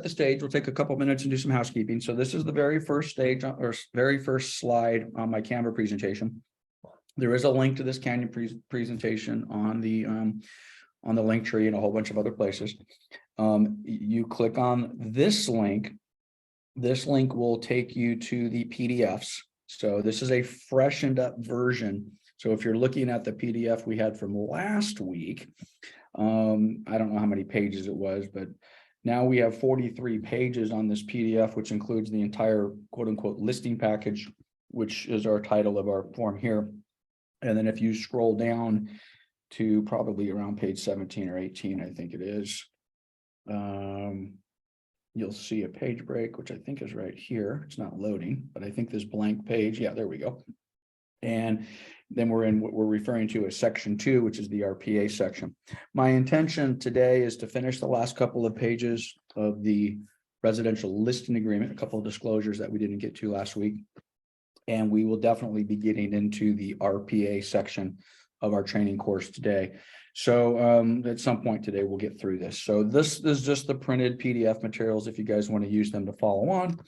the stage. We'll take a couple minutes and do some housekeeping. So this is the very first stage or very first slide on my Canva presentation. There is a link to this Canyon presentation on the link tree and a whole bunch of other places. You click on this link. This link will take you to the PDFs. So this is a freshened up version. So if you're looking at the PDF we had from last week, I don't know how many pages it was, but now we have 43 pages on this PDF, which includes the entire quote unquote listing package, which is our title of our form here. And then if you scroll down to probably around page 17 or 18, I think it is, you'll see a page break, which I think is right here. It's not loading, but I think this blank page, yeah, there we go. And then we're in what we're referring to as section 2, which is the RPA section. My intention today is to finish the last couple of pages of the residential listing agreement, a couple of disclosures that we didn't get to last week. And we will definitely be getting into the RPA section of our training course today. So at some point today, we'll get through this. So this is just the printed PDF materials if you guys want to use them to follow on.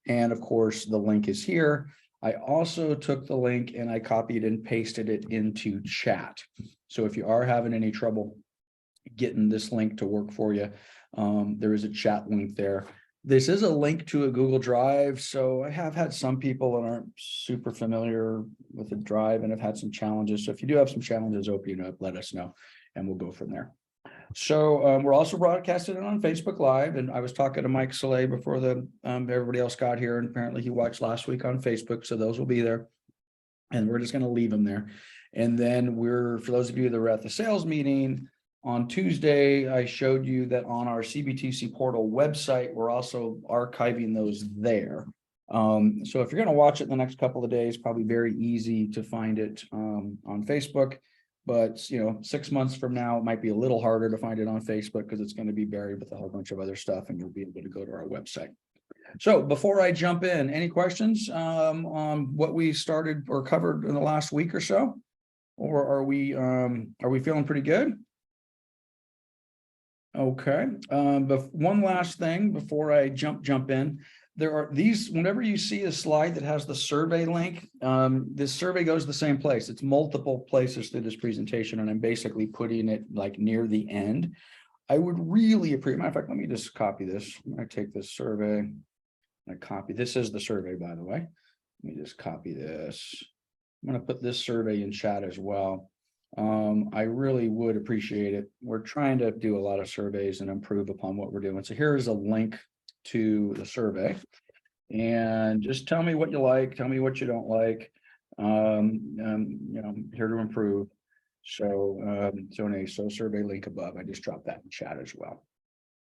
And of course, the link is here. I also took the link and I copied and pasted it into chat. So if you are having any trouble getting this link to work for you, there is a chat link there. This is a link to a Google Drive. So I have had some people that aren't super familiar with the Drive and have had some challenges. So if you do have some challenges, open it up, let us know and we'll go from there. So we're also broadcasting it on Facebook Live. And I was talking to Mike Saleh before everybody else got here. And apparently he watched last week on Facebook. So those will be there. And we're just going to leave them there. And then for those of you that were at the sales meeting, on Tuesday, I showed you that on our CBTC portal website, we're also archiving those there. So if you're going to watch it the next couple of days, probably very easy to find it on Facebook. But 6 months from now, it might be a little harder to find it on Facebook because it's going to be buried with a whole bunch of other stuff, and you'll be able to go to our website. So before I jump in, any questions on what we started or covered in the last week or so, or are we feeling pretty good? Okay, but one last thing before I jump in, there are these, whenever you see a slide that has the survey link, this survey goes the same place. It's multiple places through this presentation, and I'm basically putting it like near the end. I would really appreciate, matter of fact, let me just copy this. I'm going to take this survey, this is the survey, by the way. Let me just copy this. I'm going to put this survey in chat as well. I really would appreciate it. We're trying to do a lot of surveys and improve upon what we're doing. So here is a link to the survey, and just tell me what you like, tell me what you don't like. Here to improve. So so survey link above. I just dropped that in chat as well.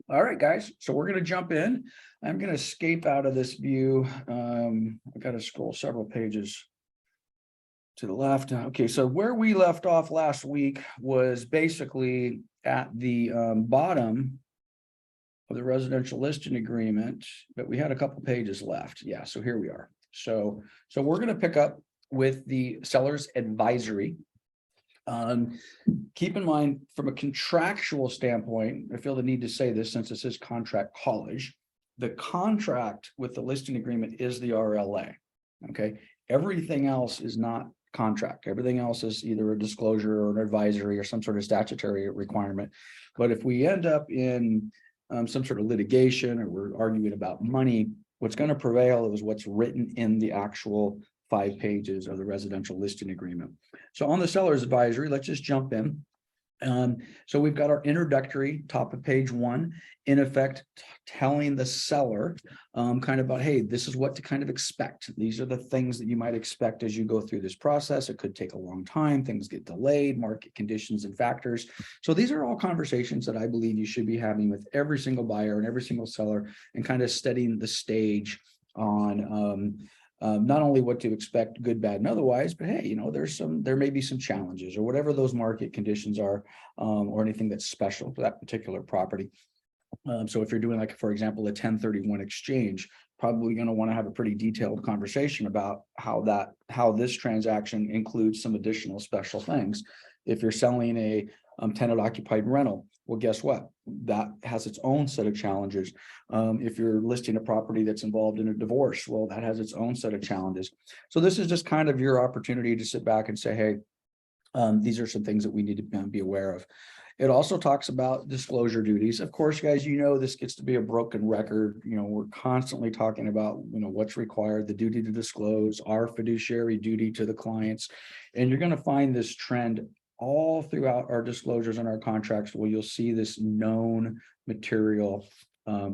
All right, guys. So we're going to jump in. I'm going to escape out of this view. I've got to scroll several pages to the left. Okay, so where we left off last week was basically at the bottom of the residential listing agreement, but we had a couple pages left. Yeah, so here we are. So we're going to pick up with the seller's advisory. Keep in mind, from a contractual standpoint, I feel the need to say this since this is contract college, the contract with the listing agreement is the RLA. Okay, everything else is not contract. Everything else is either a disclosure or an advisory or some sort of statutory requirement. But if we end up in some sort of litigation, or we're arguing about money, what's going to prevail is what's written in the actual 5 pages of the residential listing agreement. So on the seller's advisory, let's just jump in. So we've got our introductory, top of page 1, in effect, telling the seller kind of about, hey, this is what to kind of expect. These are the things that you might expect as you go through this process. It could take a long time. Things get delayed, market conditions and factors. So these are all conversations that I believe you should be having with every single buyer and every single seller, and kind of setting the stage on not only what to expect, good, bad, and otherwise, but hey, there may be some challenges or whatever those market conditions are, or anything that's special for that particular property. So if you're doing, like, for example, a 1031 exchange, probably going to want to have a pretty detailed conversation about how this transaction includes some additional special things. If you're selling a tenant occupied rental, Well, guess what? That has its own set of challenges. If you're listing a property that's involved in a divorce, well, that has its own set of challenges. So this is just kind of your opportunity to sit back and say, hey, these are some things that we need to be aware of. It also talks about disclosure duties. Of course, guys, you know, this gets to be a broken record. You know, we're constantly talking about, you know, what's required, the duty to disclose, our fiduciary duty to the clients. And you're going to find this trend all throughout our disclosures and our contracts where you'll see this known material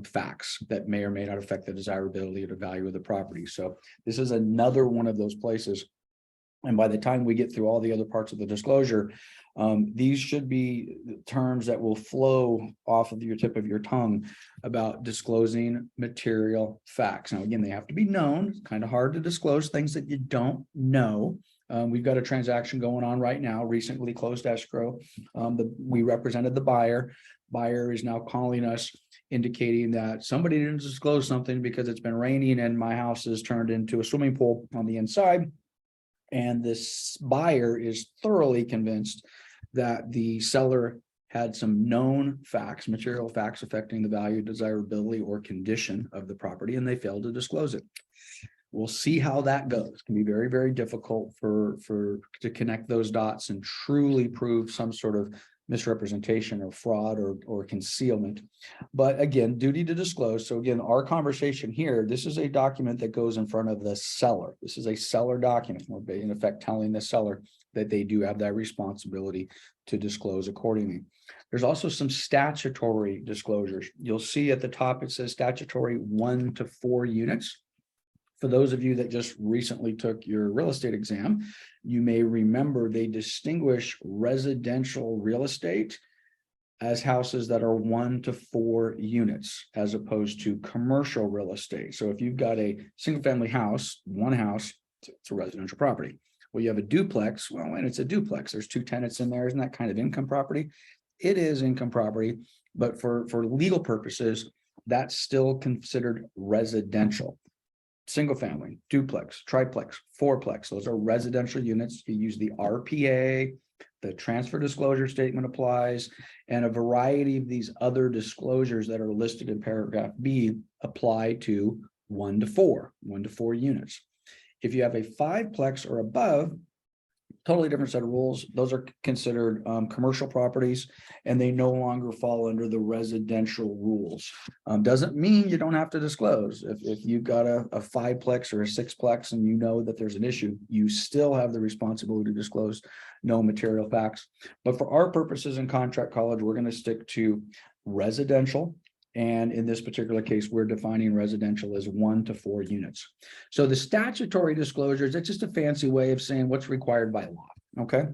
facts that may or may not affect the desirability or the value of the property. So this is another one of those places. And by the time we get through all the other parts of the disclosure, these should be terms that will flow off of your tip of your tongue about disclosing material facts. Now, again, they have to be known. It's kind of hard to disclose things that you don't know. We've got a transaction going on right now, recently closed escrow. We represented the buyer. Buyer is now calling us, indicating that somebody didn't disclose something because it's been raining and my house is turned into a swimming pool on the inside. And this buyer is thoroughly convinced that the seller had some known facts, material facts affecting the value, desirability, or condition of the property, and they failed to disclose it. We'll see how that goes. It can be very, very difficult to connect those dots and truly prove some sort of misrepresentation or fraud or concealment. But again, duty to disclose. So again, our conversation here, this is a document that goes in front of the seller. This is a seller document. We're in effect telling the seller that they do have that responsibility to disclose accordingly. There's also some statutory disclosures. You'll see at the top, it says statutory 1 to 4 units. For those of you that just recently took your real estate exam, you may remember they distinguish residential real estate as houses that are 1 to 4 units, as opposed to commercial real estate. So if you've got a single family house, one house, it's a residential property. Well, you have a duplex, well, and it's a duplex, there's 2 tenants in there, isn't that kind of income property? It is income property, but for legal purposes, that's still considered residential. Single family, duplex, triplex, fourplex, those are residential units. You use the RPA, the transfer disclosure statement applies, and a variety of these other disclosures that are listed in paragraph B apply to 1 to 4 units. If you have a 5plex or above, totally different set of rules. Those are considered commercial properties, and they no longer fall under the residential rules. Doesn't mean you don't have to disclose. If you've got a 5plex or a 6plex and you know that there's an issue, you still have the responsibility to disclose no material facts. But for our purposes in Contract College, we're going to stick to residential. And in this particular case, we're defining residential as 1 to 4 units. So the statutory disclosures, it's just a fancy way of saying what's required by law. Okay.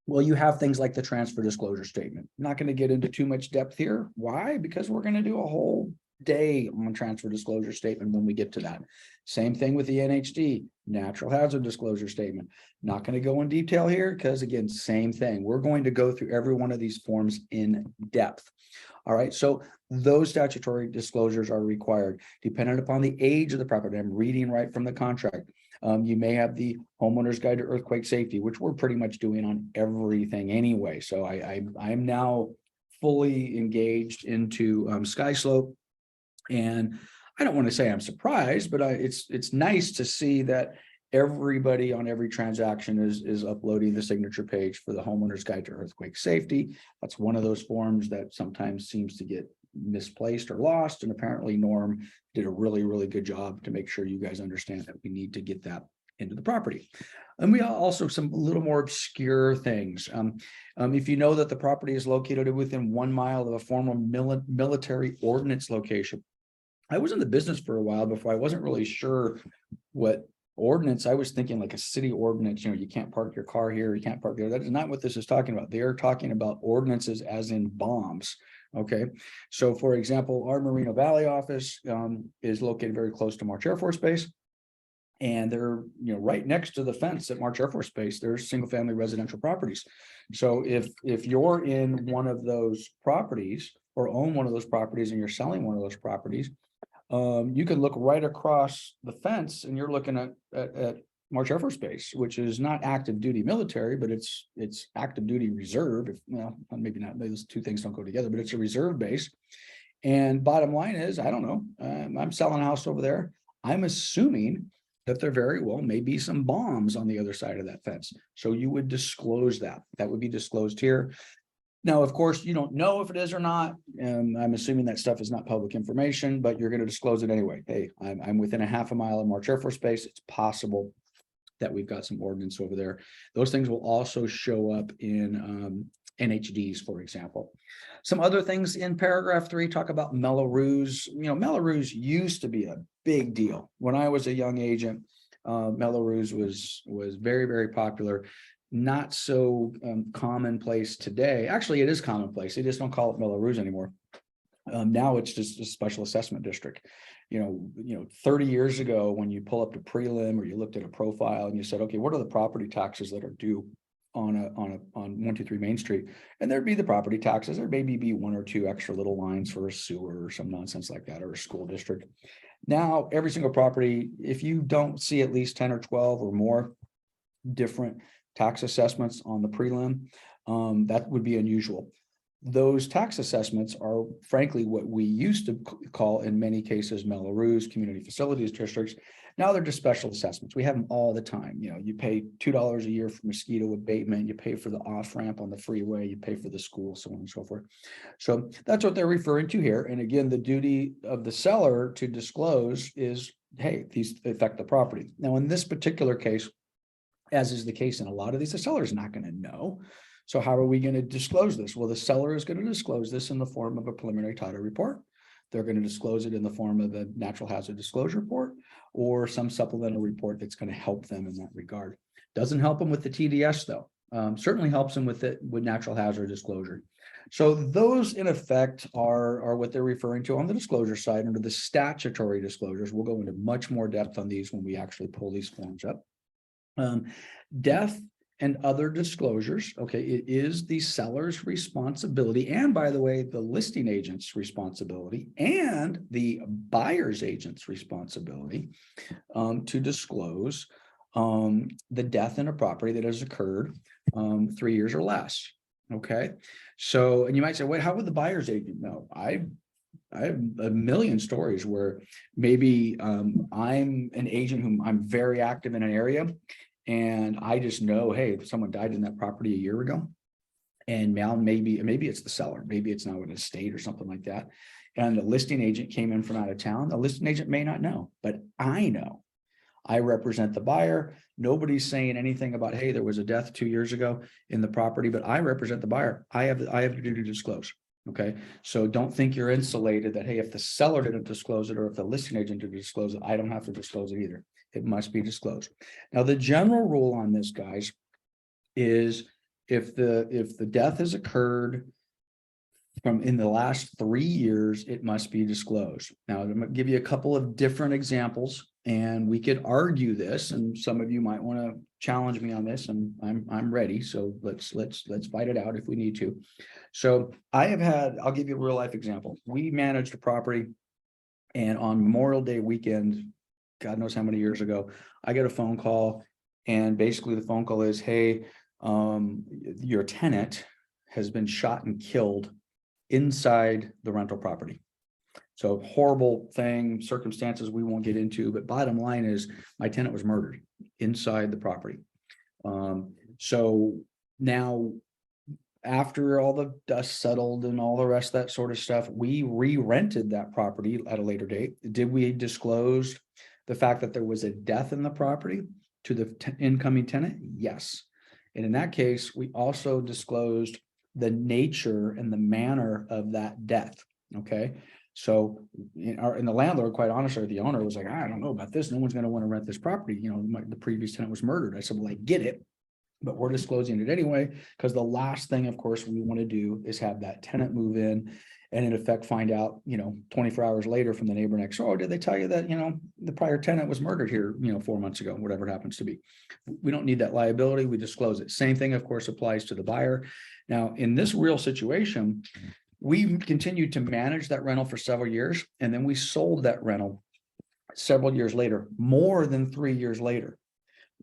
Well, you have things like the transfer disclosure statement. I'm not going to get into too much depth here. Why? Because we're going to do a whole day on transfer disclosure statement when we get to that. Same thing with the NHD, natural hazard disclosure statement. Not going to go in detail here because, again, same thing. We're going to go through every one of these forms in depth. All right, so those statutory disclosures are required dependent upon the age of the property. I'm reading right from the contract. You may have the homeowner's guide to earthquake safety, which we're pretty much doing on everything anyway. So I'm now fully engaged into SkySlope, and I don't want to say I'm surprised, but it's nice to see that everybody on every transaction is uploading the signature page for the homeowner's guide to earthquake safety. That's one of those forms that sometimes seems to get misplaced or lost. And apparently Norm did a really, really good job to make sure you guys understand that we need to get that into the property. And we also some little more obscure things. If you know that the property is located within 1 mile of a former military ordnance location. I was in the business for a while before. I wasn't really sure what ordinance. I was thinking like a city ordinance, you can't park your car here, you can't park there. That is not what this is talking about. They are talking about ordinances as in bombs. Okay, so for example, our Moreno Valley office is located very close to March Air Force Base, and they're right next to the fence at March Air Force Base. There's single family residential properties. So if you're in one of those properties or own one of those properties and you're selling one of those properties, you can look right across the fence and you're looking at March Air Force Base, which is not active duty military, but it's active duty reserve. If, well, maybe not, those two things don't go together, but it's a reserve base. And bottom line is, I don't know, I'm selling a house over there. I'm assuming that there very well may be some bombs on the other side of that fence. So you would disclose that. That would be disclosed here. Now, of course, you don't know if it is or not. I'm assuming that stuff is not public information, but you're going to disclose it anyway. Hey, I'm within a half a mile of March Air Force Base. It's possible that we've got some ordnance over there. Those things will also show up in NHDs, for example. Some other things in paragraph 3 talk about Mello-Roos. You know, Mello-Roos used to be a big deal. When I was a young agent, Mello-Roos was very, very popular. Not so commonplace today. Actually, it is commonplace. They just don't call it Mello-Roos anymore. Now it's just a special assessment district. You know, 30 years ago, when you pull up the prelim or you looked at a profile and you said, okay, what are the property taxes that are due on 123 Main Street? And there'd be the property taxes. There maybe be one or two extra little lines for a sewer or some nonsense like that, or a school district. Now, every single property, if you don't see at least 10 or 12 or more different tax assessments on the prelim, that would be unusual. Those tax assessments are frankly what we used to call in many cases Mello-Roos, community facilities districts. Now they're just special assessments. We have them all the time. You know, you pay $2 a year for mosquito abatement, you pay for the off ramp on the freeway, you pay for the school, so on and so forth. So that's what they're referring to here. And again, the duty of the seller to disclose is, hey, these affect the property. Now, in this particular case, as is the case in a lot of these, the seller is not going to know. So how are we going to disclose this? Well, the seller is going to disclose this in the form of a preliminary title report. They're going to disclose it in the form of a natural hazard disclosure report or some supplemental report that's going to help them in that regard. Doesn't help them with the TDS though. Certainly helps them with natural hazard disclosure. So those in effect are what they're referring to on the disclosure side under the statutory disclosures. We'll go into much more depth on these when we actually pull these forms up. Death and other disclosures. Okay, it is the seller's responsibility, and by the way, the listing agent's responsibility and the buyer's agent's responsibility to disclose the death in a property that has occurred 3 years or less. Okay, so, and you might say, wait, how would the buyer's agent know? I have a million stories where maybe I'm an agent whom I'm very active in an area, and I just know, hey, someone died in that property a year ago, and now maybe it's the seller, maybe it's now an estate or something like that, and the listing agent came in from out of town. The listing agent may not know, but I know. I represent the buyer. Nobody's saying anything about, hey, there was a death 2 years ago in the property, but I represent the buyer. I have the duty to disclose. Okay, so don't think you're insulated that, hey, if the seller didn't disclose it or if the listing agent didn't disclose it, I don't have to disclose it either. It must be disclosed. Now, the general rule on this, guys, is if the death has occurred from in the last 3 years, it must be disclosed. Now, I'm going to give you a couple of different examples, and we could argue this, and some of you might want to challenge me on this, and I'm ready. So let's fight it out if we need to. So I'll give you a real life example. We managed a property, and on Memorial Day weekend, God knows how many years ago, I get a phone call, and basically the phone call is, hey, your tenant has been shot and killed inside the rental property. So horrible thing, circumstances we won't get into, but bottom line is my tenant was murdered inside the property. So now, after all the dust settled and all the rest of that sort of stuff, we re-rented that property at a later date. Did we disclose the fact that there was a death in the property to the incoming tenant? Yes. And in that case, we also disclosed the nature and the manner of that death. Okay. So and the landlord, quite honestly, the owner was like, I don't know about this. No one's going to want to rent this property. You know, the previous tenant was murdered. I said, well, I get it, but we're disclosing it anyway, because the last thing, of course, we want to do is have that tenant move in and in effect find out, 24 hours later from the neighbor next door, oh, did they tell you that, the prior tenant was murdered here, 4 months ago, whatever it happens to be. We don't need that liability. We disclose it. Same thing, of course, applies to the buyer. Now, in this real situation, we continued to manage that rental for several years, and then we sold that rental several years later, more than 3 years later.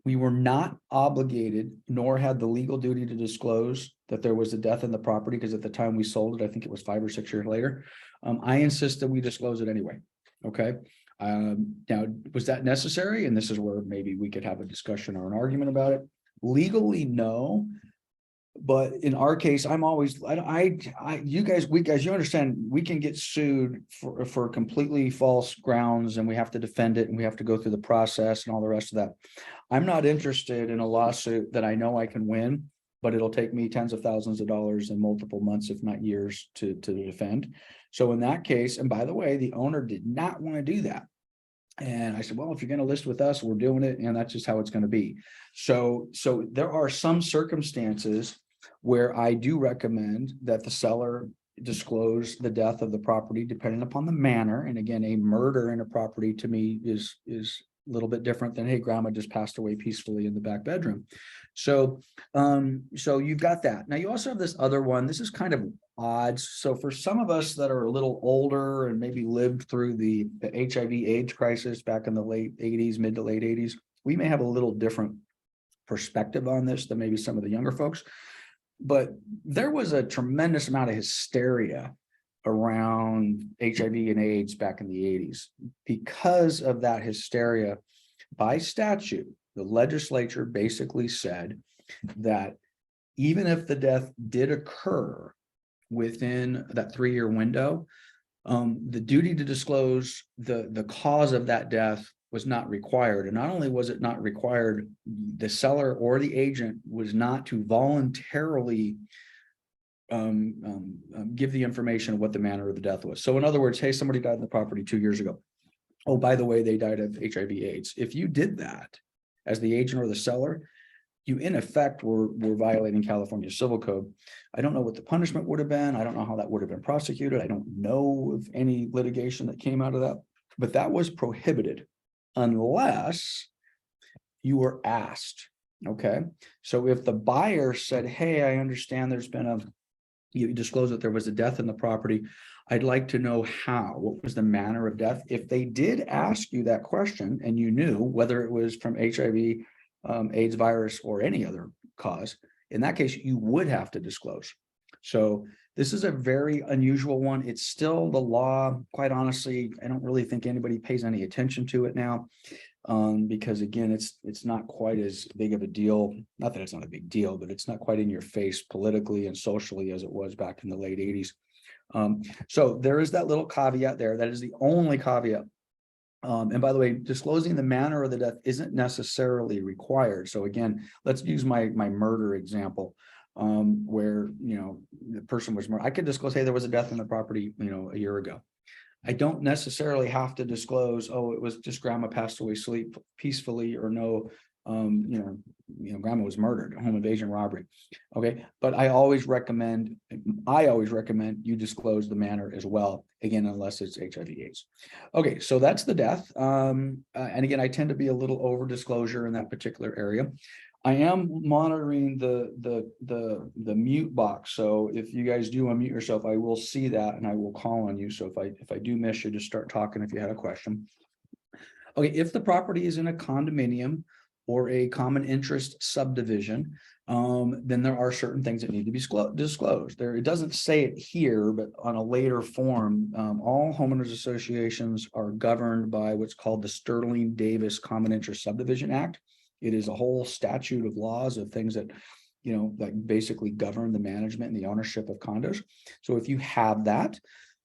We were not obligated, nor had the legal duty to disclose that there was a death in the property, because at the time we sold it, I think it was 5 or 6 years later. I insist that we disclose it anyway. Okay. Now, was that necessary? And this is where maybe we could have a discussion or an argument about it. Legally, no. But in our case, I'm always, you guys, you understand, we can get sued for completely false grounds, and we have to defend it, and we have to go through the process and all the rest of that. I'm not interested in a lawsuit that I know I can win, but it'll take me tens of thousands of dollars and multiple months, if not years, to defend. So in that case, and by the way, the owner did not want to do that. And I said, well, if you're going to list with us, we're doing it. And that's just how it's going to be. So there are some circumstances where I do recommend that the seller disclose the death of the property, depending upon the manner. And again, a murder in a property to me is a little bit different than, hey, grandma just passed away peacefully in the back bedroom. So you've got that. Now you also have this other one. This is kind of odd. So for some of us that are a little older and maybe lived through the HIV/AIDS crisis back in the late 80s, mid to late 80s, we may have a little different perspective on this than maybe some of the younger folks. But there was a tremendous amount of hysteria around HIV and AIDS back in the 80s. Because of that hysteria, by statute, the legislature basically said that even if the death did occur within that 3-year window, the duty to disclose the cause of that death was not required. And not only was it not required, the seller or the agent was not to voluntarily give the information of what the manner of the death was. So in other words, hey, somebody died in the property 2 years ago. Oh, by the way, they died of HIV/AIDS. If you did that as the agent or the seller, you in effect were violating California Civil Code. I don't know what the punishment would have been. I don't know how that would have been prosecuted. I don't know of any litigation that came out of that, but that was prohibited unless you were asked. Okay. So if the buyer said, hey, I understand there's been you disclosed that there was a death in the property, I'd like to know how, what was the manner of death? If they did ask you that question and you knew whether it was from HIV, AIDS virus, or any other cause, in that case, you would have to disclose. So this is a very unusual one. It's still the law. Quite honestly, I don't really think anybody pays any attention to it now, because again, it's not quite as big of a deal. Not that it's not a big deal, but it's not quite in your face politically and socially as it was back in the late 80s. So there is that little caveat there. That is the only caveat. And by the way, disclosing the manner of the death isn't necessarily required. So again, let's use my murder example, where, the person was murdered. I could disclose, hey, there was a death in the property, a year ago. I don't necessarily have to disclose, oh, it was just grandma passed away peacefully, or no, grandma was murdered, home invasion, robbery. Okay. But I always recommend you disclose the manner as well. Again, unless it's HIV/AIDS. Okay. So that's the death. And again, I tend to be a little over disclosure in that particular area. I am monitoring the mute box. So if you guys do unmute yourself, I will see that and I will call on you. So if I do miss you, just start talking if you had a question. Okay, if the property is in a condominium or a common interest subdivision, then there are certain things that need to be disclosed. It doesn't say it here, but on a later form, all homeowners associations are governed by what's called the Sterling Davis Common Interest Subdivision Act. It is a whole statute of laws of things that, that basically govern the management and the ownership of condos. So if you have that,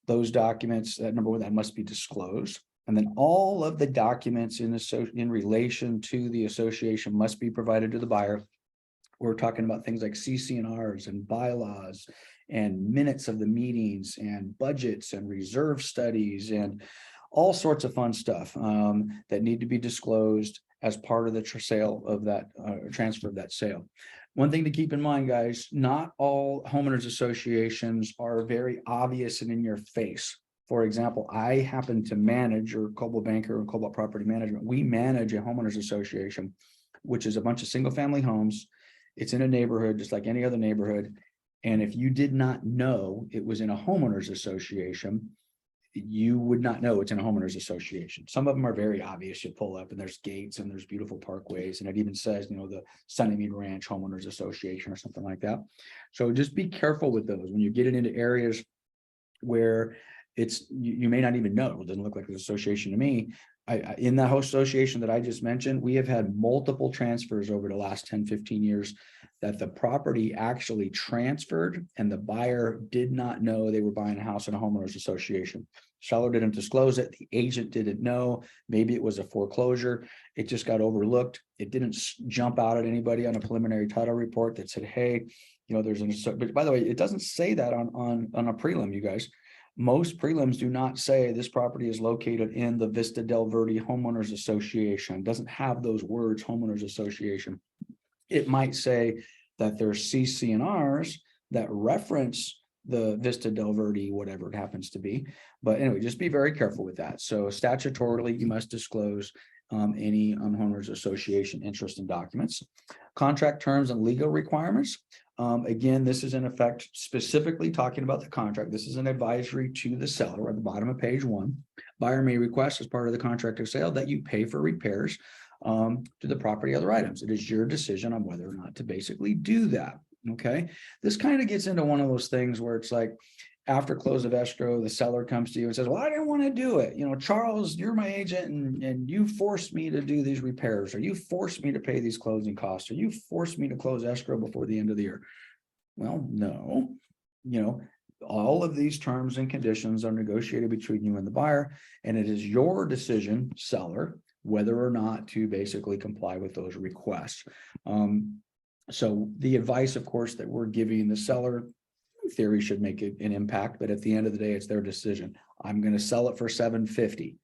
those documents, number one, that must be disclosed. And then all of the documents in relation to the association must be provided to the buyer. We're talking about things like CC&Rs and bylaws and minutes of the meetings and budgets and reserve studies and all sorts of fun stuff that need to be disclosed as part of the sale of that transfer of that sale. One thing to keep in mind, guys, not all homeowners associations are very obvious and in your face. For example, I happen to manage, or Coldwell Banker and Cobalt Property Management, we manage a homeowners association, which is a bunch of single family homes. It's in a neighborhood, just like any other neighborhood. And if you did not know it was in a homeowners association, you would not know it's in a homeowners association. Some of them are very obvious. You pull up and there's gates and there's beautiful parkways, and it even says, the Sunnymead Ranch Homeowners Association or something like that. So just be careful with those when you get it into areas where you may not even know. It doesn't look like an association to me. In the host association that I just mentioned, we have had multiple transfers over the last 10, 15 years that the property actually transferred and the buyer did not know they were buying a house in a homeowners association. Seller didn't disclose it. The agent didn't know. Maybe it was a foreclosure. It just got overlooked. It didn't jump out at anybody on a preliminary title report that said, hey, there's but by the way, it doesn't say that on a prelim, you guys. Most prelims do not say this property is located in the Vista Del Verde Homeowners Association. It doesn't have those words, homeowners association. It might say that there's CC&Rs that reference the Vista Del Verde, whatever it happens to be. But anyway, just be very careful with that. So statutorily, you must disclose any homeowners association interest in documents. Contract terms and legal requirements. Again, this is in effect specifically talking about the contract. This is an advisory to the seller at the bottom of page 1. Buyer may request as part of the contract of sale that you pay for repairs to the property or other items. It is your decision on whether or not to basically do that. Okay. This kind of gets into one of those things where it's like, after close of escrow, the seller comes to you and says, well, I didn't want to do it. Charles, you're my agent and you forced me to do these repairs, or you forced me to pay these closing costs, or you forced me to close escrow before the end of the year. Well, no, all of these terms and conditions are negotiated between you and the buyer, and it is your decision, seller, whether or not to basically comply with those requests. So the advice, of course, that we're giving the seller, in theory, should make an impact, but at the end of the day, it's their decision. I'm going to sell it for $750.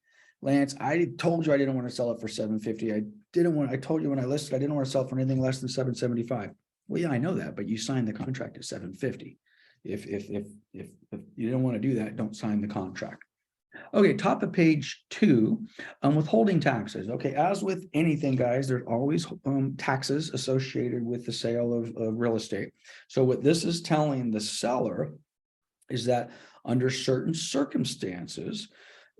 Lance, I told you I didn't want to sell it for $750. I told you when I listed, I didn't want to sell it for anything less than $775. Well, yeah, I know that, but you signed the contract at $750. If you don't want to do that, don't sign the contract. Okay, top of page 2, withholding taxes. Okay, as with anything, guys, there's always taxes associated with the sale of real estate. So what this is telling the seller is that under certain circumstances,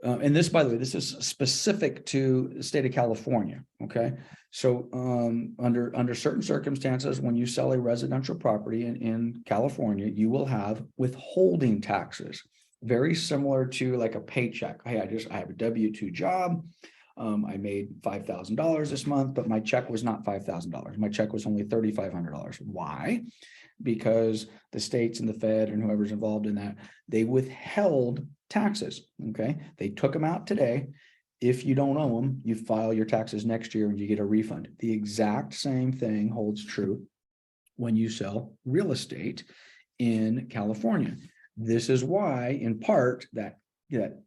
and this, by the way, this is specific to the state of California. Okay, so under certain circumstances, when you sell a residential property in California, you will have withholding taxes. Very similar to like a paycheck. Hey, I have a W-2 job. I made $5,000 this month, but my check was not $5,000. My check was only $3,500. Why? Because the states and the Fed and whoever's involved in that, they withheld taxes. Okay, they took them out today. If you don't owe them, you file your taxes next year and you get a refund. The exact same thing holds true when you sell real estate in California. This is why, in part, that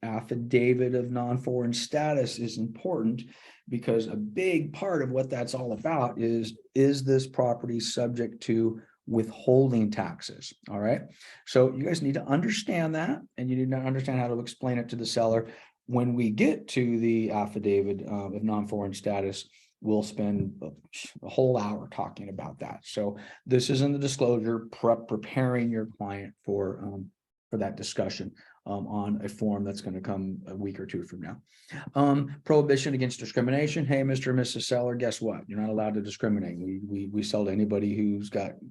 affidavit of non-foreign status is important, because a big part of what that's all about is this property subject to withholding taxes? All right. So you guys need to understand that, and you need to understand how to explain it to the seller. When we get to the affidavit of non-foreign status, we'll spend a whole hour talking about that. So this is in the disclosure, preparing your client for that discussion on a form that's going to come a week or two from now. Prohibition against discrimination. Hey, Mr. and Mrs. Seller, guess what? You're not allowed to discriminate. We sell to anybody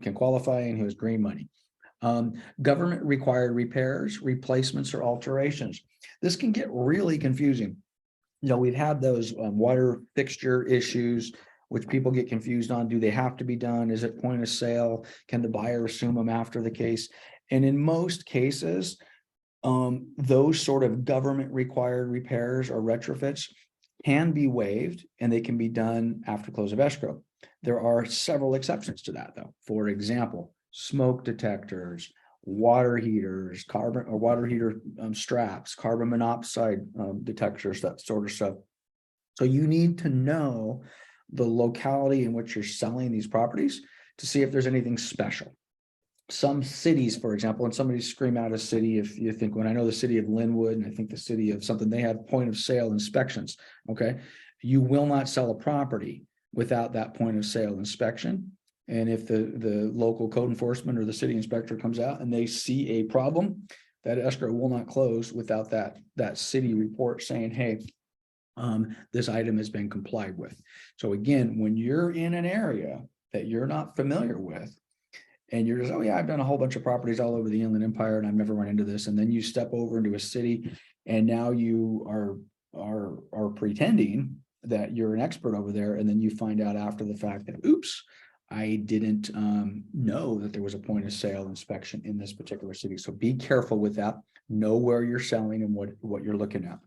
can qualify and who has green money. Government required repairs, replacements, or alterations. This can get really confusing. We've had those water fixture issues, which people get confused on. Do they have to be done? Is it point of sale? Can the buyer assume them after the case? And in most cases, those sort of government required repairs or retrofits can be waived, and they can be done after close of escrow. There are several exceptions to that, though. For example, smoke detectors, water heaters, water heater straps, carbon monoxide detectors, that sort of stuff. So you need to know the locality in which you're selling these properties to see if there's anything special. Some cities, for example, and somebody scream out a city, if you think, when I know the city of Linwood, and I think the city of something, they have point of sale inspections. Okay, you will not sell a property without that point of sale inspection. And if the local code enforcement or the city inspector comes out and they see a problem, That escrow will not close without that city report saying, hey, this item has been complied with. So again, when you're in an area that you're not familiar with, and you're just, oh yeah, I've done a whole bunch of properties all over the Inland Empire and I've never run into this. And then you step over into a city and now you are pretending that you're an expert over there. And then you find out after the fact that, oops, I didn't know that there was a point of sale inspection in this particular city. So be careful with that. Know where you're selling and what you're looking at.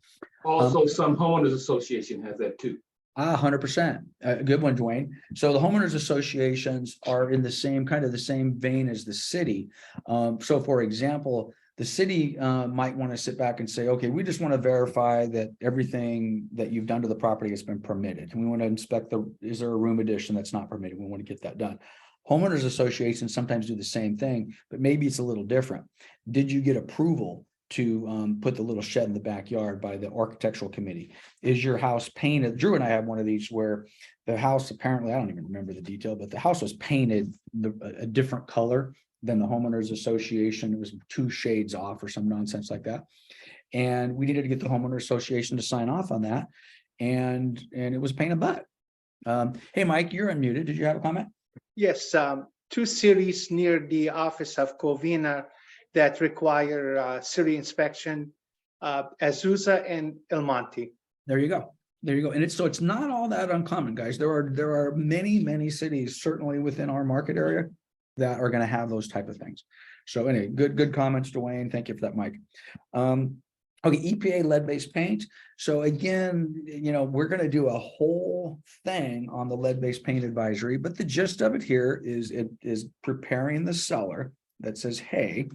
Also, some homeowners association has that too. 100%. A good one, Dwayne. So the homeowners associations are in the same kind of the same vein as the city. So for example, the city might want to sit back and say, okay, we just want to verify that everything that you've done to the property has been permitted. And we want to inspect is there a room addition that's not permitted? We want to get that done. Homeowners associations sometimes do the same thing, but maybe it's a little different. Did you get approval to put the little shed in the backyard by the architectural committee? Is your house painted? Drew and I have one of these where the house, apparently, I don't even remember the detail, but the house was painted a different color than the homeowners association. It was 2 shades off or some nonsense like that. And we needed to get the homeowner association to sign off on that. And it was a pain in the butt. Hey, Mike, you're unmuted. Did you have a comment? Yes, 2 cities near the office of Covina that require city inspection, Azusa and El Monte. There you go. There you go. And it's not all that uncommon, guys. There are many cities, certainly within our market area, that are going to have those type of things. So anyway, good comments, Dwayne. Thank you for that, Mike. Okay, EPA lead-based paint. So again, we're going to do a whole thing on the lead-based paint advisory, but the gist of it here is it is preparing the seller that says, hey,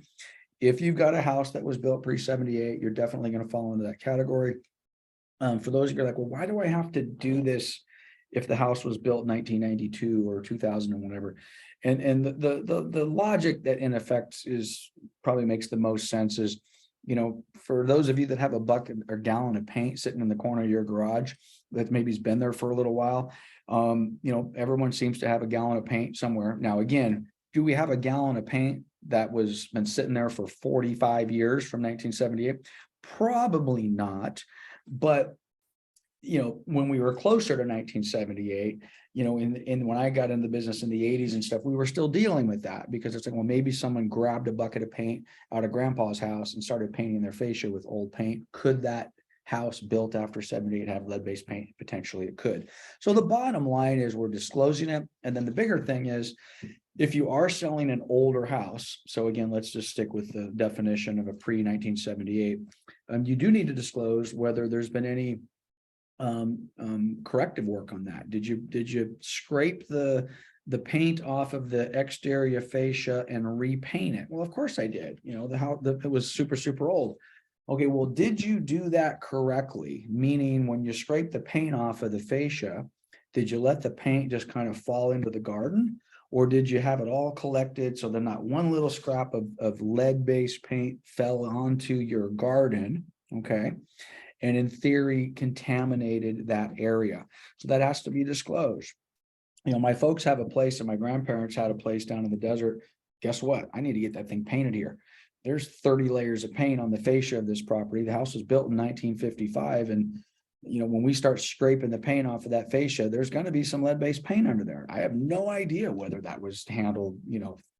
if you've got a house that was built pre-78, you're definitely going to fall into that category. For those of you who are like, well, why do I have to do this if the house was built in 1992 or 2000 or whatever? And the logic that in effect is probably makes the most sense is, for those of you that have a bucket or gallon of paint sitting in the corner of your garage that maybe's been there for a little while, everyone seems to have a gallon of paint somewhere. Now, again, do we have a gallon of paint that was been sitting there for 45 years from 1978? Probably not. But, when we were closer to 1978, when I got into the business in the 80s and stuff, we were still dealing with that because it's like, well, maybe someone grabbed a bucket of paint out of grandpa's house and started painting their fascia with old paint. Could that house built after 78 have lead-based paint? Potentially it could. So the bottom line is we're disclosing it. And then the bigger thing is, if you are selling an older house, so again, let's just stick with the definition of a pre-1978, you do need to disclose whether there's been any corrective work on that. Did you scrape the paint off of the exterior fascia and repaint it? Well, of course I did. It was super old. Okay, well, did you do that correctly? Meaning when you scrape the paint off of the fascia, did you let the paint just kind of fall into the garden? Or did you have it all collected so that not one little scrap of lead-based paint fell onto your garden, okay, and in theory contaminated that area? So that has to be disclosed. My folks have a place and my grandparents had a place down in the desert. Guess what? I need to get that thing painted here. There's 30 layers of paint on the fascia of this property. The house was built in 1955, and when we start scraping the paint off of that fascia, there's going to be some lead-based paint under there. I have no idea whether that was handled,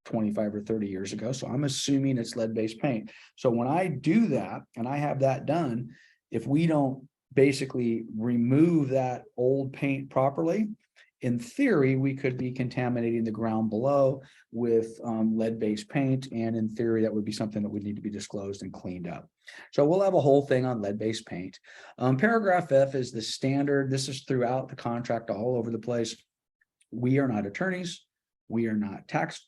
25 or 30 years ago. So I'm assuming it's lead-based paint. So when I do that and I have that done, if we don't basically remove that old paint properly, in theory, we could be contaminating the ground below with lead-based paint. And in theory, that would be something that would need to be disclosed and cleaned up. So we'll have a whole thing on lead-based paint. Paragraph F is the standard. This is throughout the contract all over the place. We are not attorneys. We are not tax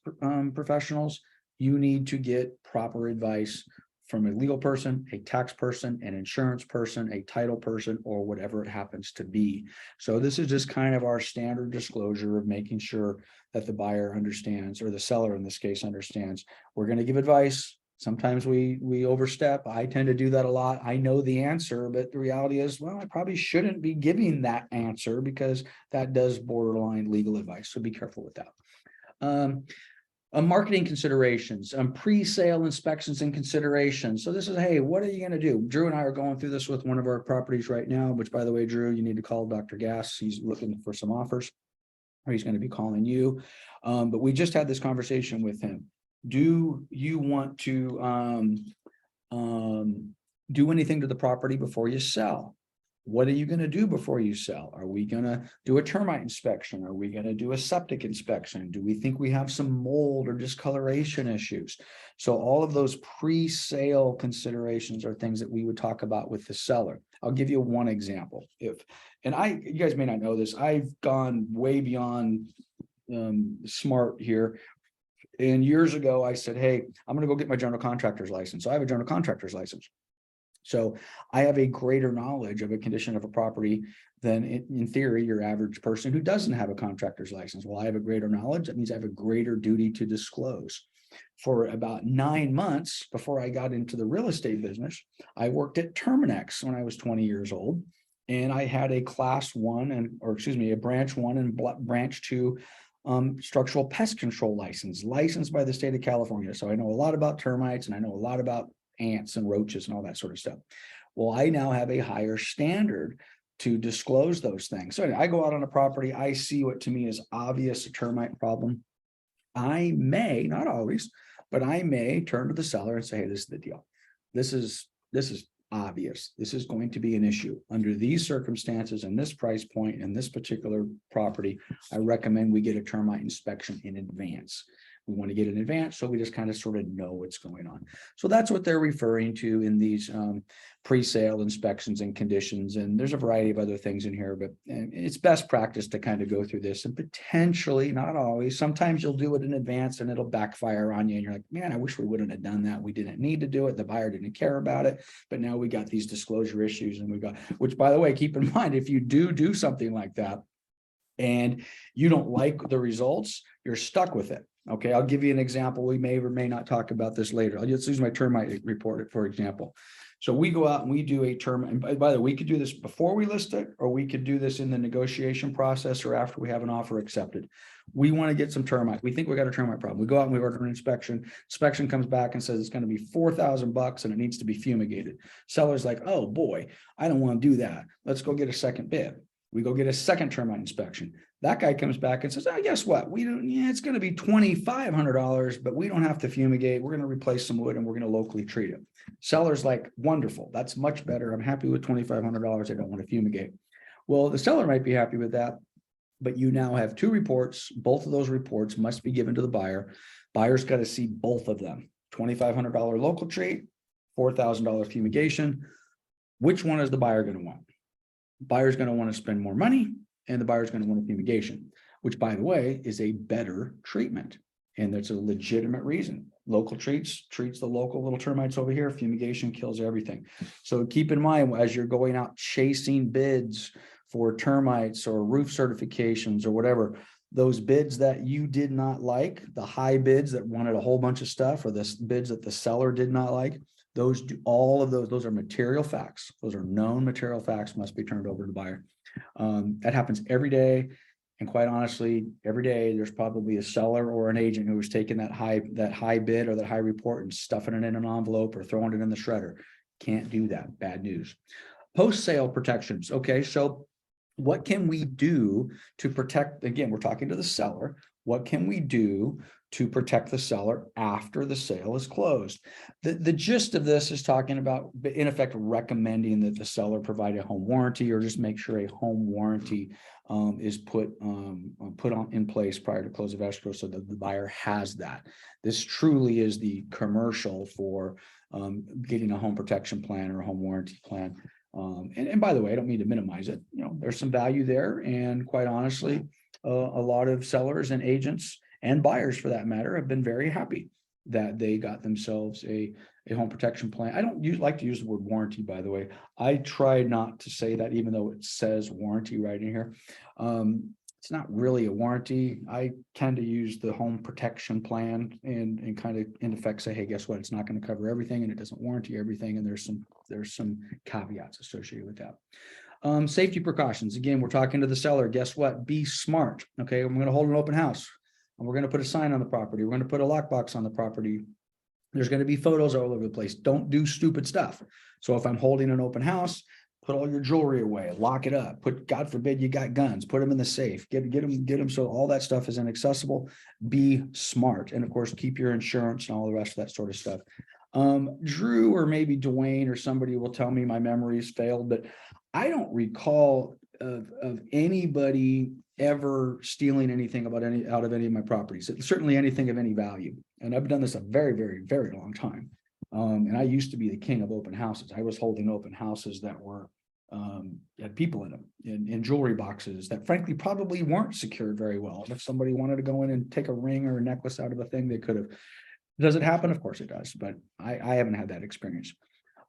professionals. You need to get proper advice from a legal person, a tax person, an insurance person, a title person, or whatever it happens to be. So this is just kind of our standard disclosure of making sure that the buyer understands, or the seller in this case understands. We're going to give advice. Sometimes we overstep. I tend to do that a lot. I know the answer, but the reality is, well, I probably shouldn't be giving that answer because that does borderline legal advice. So be careful with that. Marketing considerations, pre-sale inspections and considerations. So this is, hey, what are you going to do? Drew and I are going through this with one of our properties right now, which, by the way, Drew, you need to call Dr. Gass. He's looking for some offers, or he's going to be calling you. But we just had this conversation with him. Do you want to do anything to the property before you sell? What are you going to do before you sell? Are we going to do a termite inspection? Are we going to do a septic inspection? Do we think we have some mold or discoloration issues? So all of those pre-sale considerations are things that we would talk about with the seller. I'll give you one example. You guys may not know this, I've gone way beyond smart here. And years ago, I said, hey, I'm going to go get my general contractor's license. So I have a general contractor's license. So I have a greater knowledge of a condition of a property than in theory, your average person who doesn't have a contractor's license. Well, I have a greater knowledge. That means I have a greater duty to disclose. For about 9 months before I got into the real estate business, I worked at Terminex when I was 20 years old. And I had a branch 1 and branch 2 structural pest control licensed by the state of California. So I know a lot about termites and I know a lot about ants and roaches and all that sort of stuff. Well, I now have a higher standard to disclose those things. So I go out on a property, I see what to me is obvious a termite problem. I may, not always, but I may turn to the seller and say, hey, this is the deal. This is obvious. This is going to be an issue under these circumstances and this price point and this particular property. I recommend we get a termite inspection in advance. We want to get in advance, so we just kind of sort of know what's going on. So that's what they're referring to in these pre-sale inspections and conditions. And there's a variety of other things in here, but it's best practice to kind of go through this and potentially, not always, sometimes you'll do it in advance and it'll backfire on you. And you're like, man, I wish we wouldn't have done that. We didn't need to do it. The buyer didn't care about it. But now we got these disclosure issues and which, by the way, keep in mind, if you do something like that and you don't like the results, you're stuck with it. Okay, I'll give you an example. We may or may not talk about this later. I'll just use my termite report, for example. So we go out and we do a term, and by the way, we could do this before we list it, or we could do this in the negotiation process or after we have an offer accepted. We want to get some termite. We think we got a termite problem. We go out and we order an inspection. Inspection comes back and says it's going to be $4,000 and it needs to be fumigated. Seller's like, oh boy, I don't want to do that. Let's go get a second bid. We go get a second termite inspection. That guy comes back and says, oh, guess what? It's going to be $2,500, but we don't have to fumigate. We're going to replace some wood and we're going to locally treat it. Seller's like, wonderful. That's much better. I'm happy with $2,500. I don't want to fumigate. Well, the seller might be happy with that, but you now have 2 reports. Both of those reports must be given to the buyer. Buyer's got to see both of them. $2,500 local treat, $4,000 fumigation. Which one is the buyer going to want? Buyer's going to want to spend more money, and the buyer's going to want a fumigation, which, by the way, is a better treatment. And that's a legitimate reason. Local treats the local little termites over here. Fumigation kills everything. So keep in mind, as you're going out chasing bids for termites or roof certifications or whatever, those bids that you did not like, the high bids that wanted a whole bunch of stuff, or the bids that the seller did not like, all of those are material facts. Those are known material facts, must be turned over to the buyer. That happens every day. And quite honestly, every day there's probably a seller or an agent who is taking that high bid or that high report and stuffing it in an envelope or throwing it in the shredder. Can't do that. Bad news. Post-sale protections. Okay, so what can we do to protect? Again, we're talking to the seller. What can we do to protect the seller after the sale is closed? The gist of this is talking about, in effect, recommending that the seller provide a home warranty, or just make sure a home warranty is put in place prior to close of escrow, so that the buyer has that. This truly is the commercial for getting a home protection plan or a home warranty plan. And by the way, I don't mean to minimize it. There's some value there, and quite honestly, a lot of sellers and agents and buyers, for that matter, have been very happy that they got themselves a home protection plan. I don't like to use the word warranty, by the way. I try not to say that, even though it says warranty right in here. It's not really a warranty. I tend to use the home protection plan and kind of in effect say, hey, guess what? It's not going to cover everything, and it doesn't warranty everything. And there's some caveats associated with that. Safety precautions. Again, we're talking to the seller. Guess what? Be smart. Okay, I'm going to hold an open house. and we're going to put a sign on the property. We're going to put a lockbox on the property. There's going to be photos all over the place. Don't do stupid stuff. So if I'm holding an open house, put all your jewelry away, lock it up, put, God forbid you got guns, put them in the safe, get them so all that stuff is inaccessible. Be smart. And of course, keep your insurance and all the rest of that sort of stuff. Drew or maybe Dwayne or somebody will tell me my memory's failed, but I don't recall of anybody ever stealing anything out of any of my properties. Certainly anything of any value. And I've done this a very, very, very long time. And I used to be the king of open houses. I was holding open houses that were had people in them in jewelry boxes that frankly probably weren't secured very well. And if somebody wanted to go in and take a ring or a necklace out of a thing, they could have. Does it happen? Of course it does, but I haven't had that experience.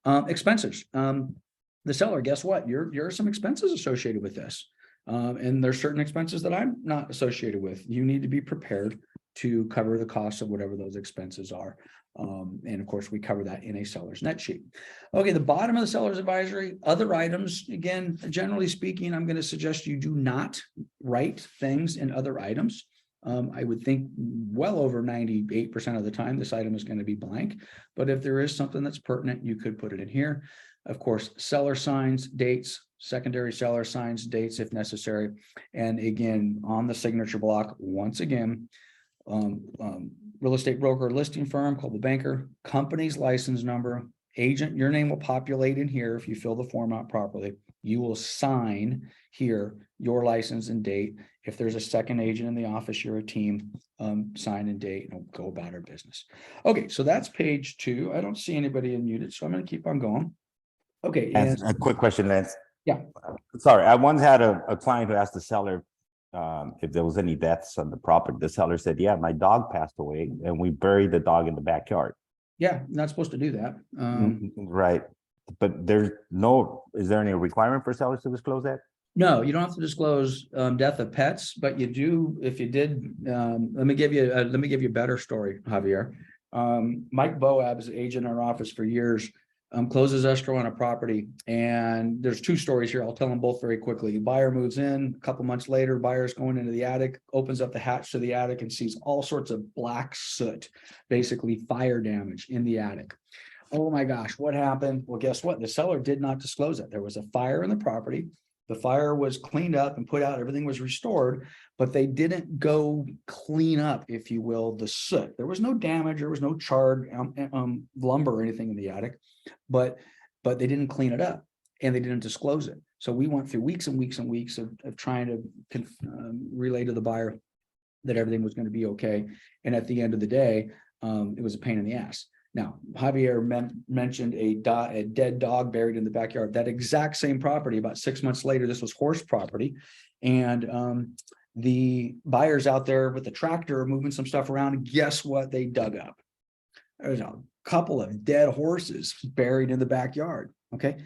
Expenses. The seller, guess what? There are some expenses associated with this. And there's certain expenses that I'm not associated with. You need to be prepared to cover the cost of whatever those expenses are. And of course, we cover that in a seller's net sheet. Okay, the bottom of the seller's advisory, other items, again, generally speaking, I'm going to suggest you do not write things in other items. I would think well over 98% of the time, this item is going to be blank. But if there is something that's pertinent, you could put it in here. Of course, seller signs, dates, secondary seller signs, dates if necessary. And again, on the signature block, once again, real estate broker, listing firm, Coldwell Banker, company's license number, agent, your name will populate in here if you fill the form out properly. You will sign here your license and date. If there's a second agent in the office, you're a team, sign and date, and we'll go about our business. Okay, so that's page 2. I don't see anybody unmuted, so I'm going to keep on going. Okay, and A quick question, Lance. Yeah. Sorry, I once had a client who asked the seller if there was any deaths on the property. The seller said, yeah, my dog passed away and we buried the dog in the backyard. yeah, not supposed to do that. Right. But is there any requirement for sellers to disclose that? No, you don't have to disclose death of pets, but you do, if you did, let me give you a better story, Javier. Mike Boab is an agent in our office for years, closes escrow on a property, and there's 2 stories here. I'll tell them both very quickly. The buyer moves in, a couple months later, buyer's going into the attic, opens up the hatch to the attic and sees all sorts of black soot, basically fire damage in the attic. Oh my gosh, what happened? Well, guess what? The seller did not disclose it. There was a fire in the property. The fire was cleaned up and put out, everything was restored, but they didn't go clean up, if you will, the soot. There was no damage, there was no charred lumber or anything in the attic, but they didn't clean it up and they didn't disclose it. So we went through weeks and weeks and weeks of trying to relay to the buyer that everything was going to be okay. And at the end of the day, it was a pain in the ass. Now, Javier mentioned a dead dog buried in the backyard. That exact same property, about 6 months later, this was horse property. And the buyers out there with the tractor moving some stuff around. And guess what they dug up? There's a couple of dead horses buried in the backyard. Okay.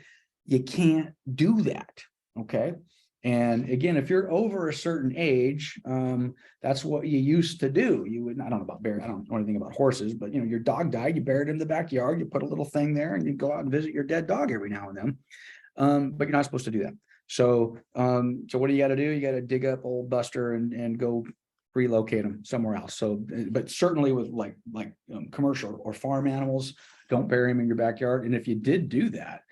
You can't do that. Okay. And again, if you're over a certain age, that's what you used to do. You would, I don't know anything about horses, but your dog died, you buried it in the backyard, you put a little thing there and you go out and visit your dead dog every now and then. But you're not supposed to do that. So, what do you got to do? You got to dig up old Buster and go relocate them somewhere else. So, but certainly with like commercial or farm animals, don't bury them in your backyard. And if you did do that,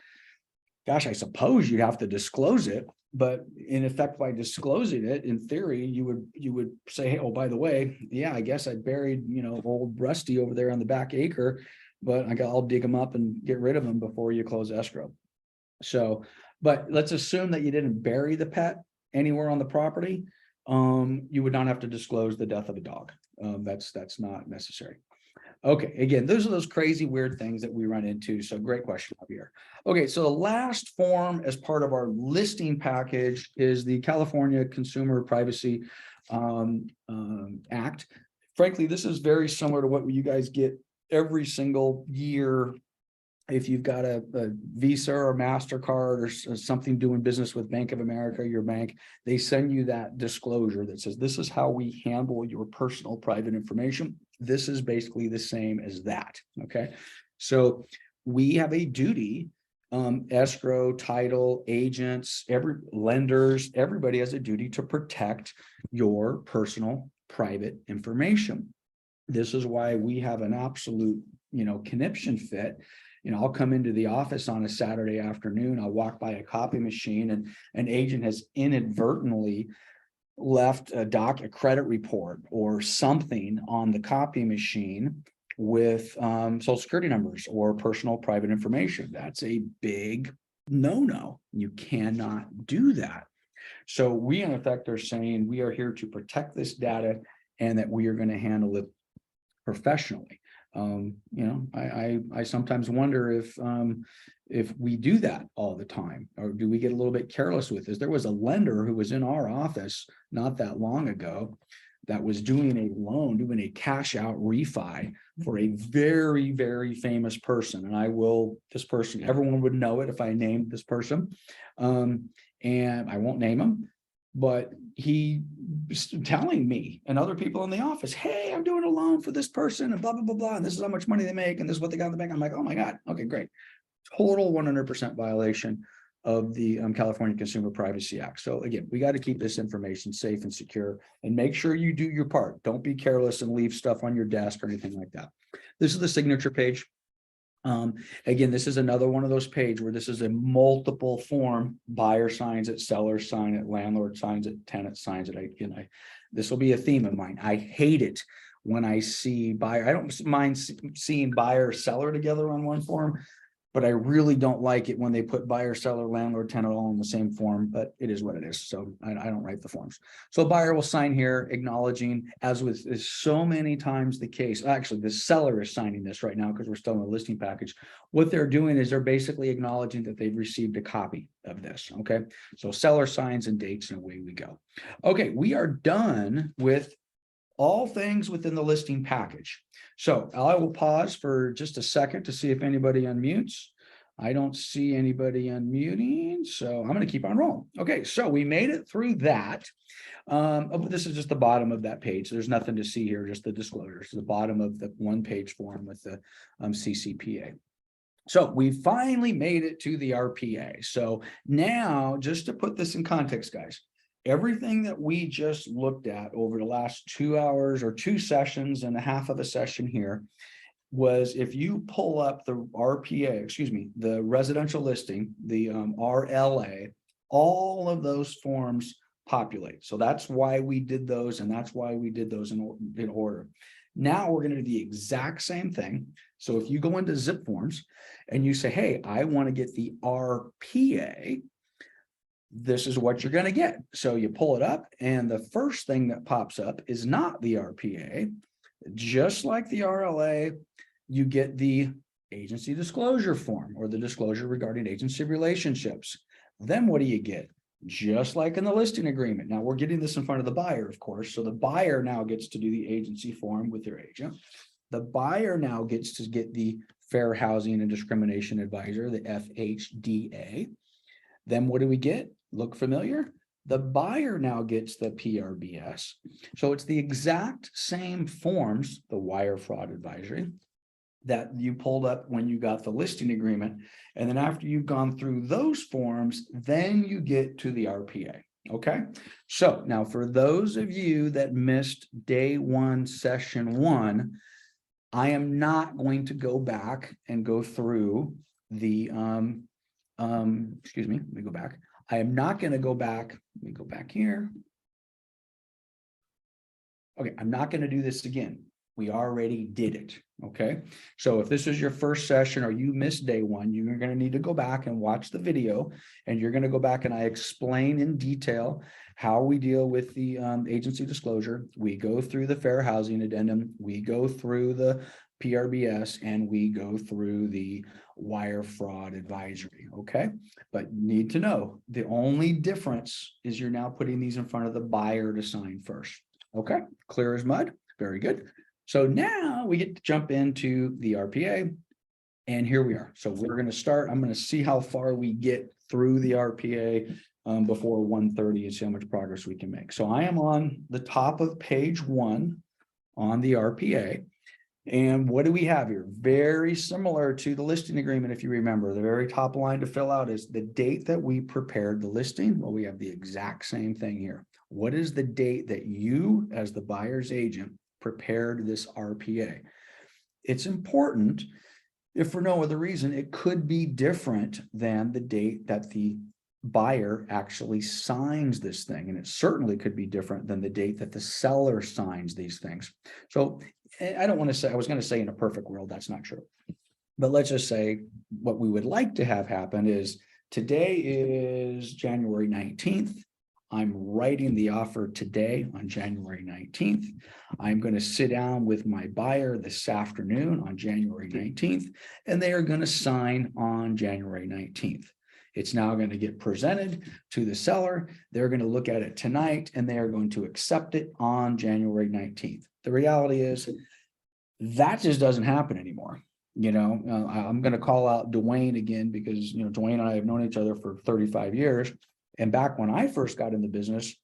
gosh, I suppose you'd have to disclose it. But in effect, by disclosing it, in theory, you would say, hey, oh, by the way, yeah, I guess I buried, old Rusty over there on the back acre, but I'll dig him up and get rid of him before you close escrow. So, but let's assume that you didn't bury the pet anywhere on the property. You would not have to disclose the death of a dog. That's not necessary. Okay, again, those are those crazy, weird things that we run into. So great question, Javier. Okay, so the last form as part of our listing package is the California Consumer Privacy Act. Frankly, this is very similar to what you guys get every single year. If you've got a Visa or MasterCard or something doing business with Bank of America, your bank, they send you that disclosure that says, this is how we handle your personal private information. This is basically the same as that. Okay. So we have a duty, escrow, title, agents, lenders, everybody has a duty to protect your personal private information. This is why we have an absolute, conniption fit. I'll come into the office on a Saturday afternoon, I'll walk by a copy machine, and an agent has inadvertently left a credit report or something on the copy machine with social security numbers or personal private information. That's a big no. You cannot do that. So we in effect are saying we are here to protect this data and that we are going to handle it professionally. I sometimes wonder if we do that all the time, or do we get a little bit careless with this? There was a lender who was in our office not that long ago that was doing a cash out refi for a very, very famous person. And everyone would know it if I named this person. And I won't name him, but he was telling me and other people in the office, hey, I'm doing a loan for this person and blah, blah, blah, blah. And this is how much money they make. And this is what they got in the bank. I'm like, oh my God. Okay, great. Total 100% violation of the California Consumer Privacy Act. So again, we got to keep this information safe and secure, and make sure you do your part. Don't be careless and leave stuff on your desk or anything like that. This is the signature page. Again, this is another one of those pages where this is a multiple form. Buyer signs it, seller sign it, landlord signs it, tenant signs it. This will be a theme of mine. I hate it when I see buyer. I don't mind seeing buyer seller together on one form, but I really don't like it when they put buyer, seller, landlord, tenant all in the same form, but it is what it is. So I don't write the forms. So buyer will sign here, acknowledging, as with is so many times the case. Actually, the seller is signing this right now because we're still in the listing package. What they're doing is they're basically acknowledging that they've received a copy of this. Okay. So seller signs and dates, and away we go. Okay. We are done with all things within the listing package. So I will pause for just a second to see if anybody unmutes. I don't see anybody unmuting, so I'm going to keep on rolling. Okay, so we made it through that. This is just the bottom of that page. There's nothing to see here, just the disclosures, the bottom of the one-page form with the CCPA. So we finally made it to the RPA. So now, just to put this in context, guys, everything that we just looked at over the last 2 hours or 2 sessions and a half of a session here was, if you pull up the RPA, the residential listing, the RLA, all of those forms populate. So that's why we did those, and that's why we did those in order. Now we're going to do the exact same thing. So if you go into zip forms and you say, hey, I want to get the RPA, this is what you're going to get. So you pull it up, and the first thing that pops up is not the RPA. Just like the RLA, you get the agency disclosure form, or the disclosure regarding agency relationships. Then what do you get? Just like in the listing agreement. Now we're getting this in front of the buyer, of course. So the buyer now gets to do the agency form with their agent. The buyer now gets to get the Fair Housing and Discrimination Advisor, the FHDA. Then what do we get? Look familiar? The buyer now gets the PRBS. So it's the exact same forms, the wire fraud advisory, that you pulled up when you got the listing agreement. And then after you've gone through those forms, then you get to the RPA. Okay. So now for those of you that missed day 1, session 1, I am not going to go back and go through the, excuse me, let me go back. I am not going to go back. Let me go back here. Okay, I'm not going to do this again. We already did it. Okay, so if this is your first session or you missed day 1, you're going to need to go back and watch the video, and you're going to go back and I explain in detail how we deal with the agency disclosure. We go through the Fair Housing Addendum, we go through the PRBS, and we go through the wire fraud advisory. Okay, but need to know the only difference is you're now putting these in front of the buyer to sign first. Okay, clear as mud. Very good. So now we get to jump into the RPA, and here we are. So we're going to start. I'm going to see how far we get through the RPA before 1:30 and see how much progress we can make. So I am on the top of page 1 on the RPA. And what do we have here? Very similar to the listing agreement, if you remember, the very top line to fill out is the date that we prepared the listing. Well, we have the exact same thing here. What is the date that you, as the buyer's agent, prepared this RPA? It's important, if for no other reason, it could be different than the date that the buyer actually signs this thing. And it certainly could be different than the date that the seller signs these things. So I don't want to say, I was going to say in a perfect world, that's not true. But let's just say what we would like to have happen is today is January 19th. I'm writing the offer today on January 19th. I'm going to sit down with my buyer this afternoon on January 19th, and they are going to sign on January 19th. It's now going to get presented to the seller. They're going to look at it tonight, and they are going to accept it on January 19th. The reality is that just doesn't happen anymore. You know, I'm going to call out Dwayne again because, you know, Dwayne and I have known each other for 35 years. And back when I first got in the business,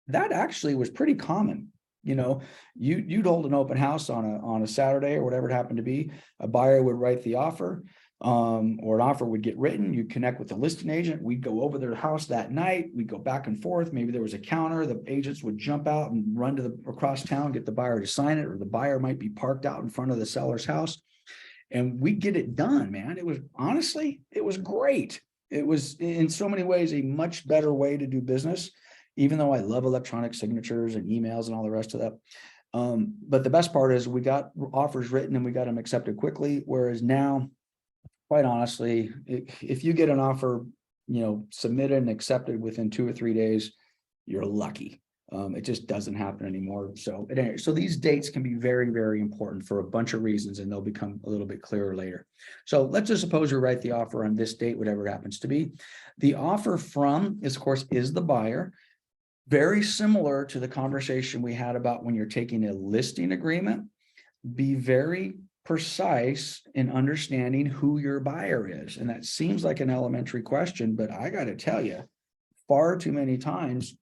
that actually was pretty common. You know, you'd hold an open house on a Saturday or whatever it happened to be. A buyer would write the offer, or an offer would get written. You'd connect with the listing agent. We'd go over their house that night. We'd go back and forth. Maybe there was a counter. The agents would jump out and run to across town, get the buyer to sign it, or the buyer might be parked out in front of the seller's house. And we'd get it done, man. It was honestly, it was great. It was in so many ways a much better way to do business, even though I love electronic signatures and emails and all the rest of that. But the best part is we got offers written and we got them accepted quickly. Whereas now, quite honestly, if you get an offer, you know, submitted and accepted within 2 or 3 days, you're lucky. It just doesn't happen anymore. So these dates can be very, very important for a bunch of reasons, and they'll become a little bit clearer later. So let's just suppose you write the offer on this date, whatever it happens to be. The offer from is, of course, is the buyer. Very similar to the conversation we had about when you're taking a listing agreement. Be very precise in understanding who your buyer is. And that seems like an elementary question, but I got to tell you, far too many times,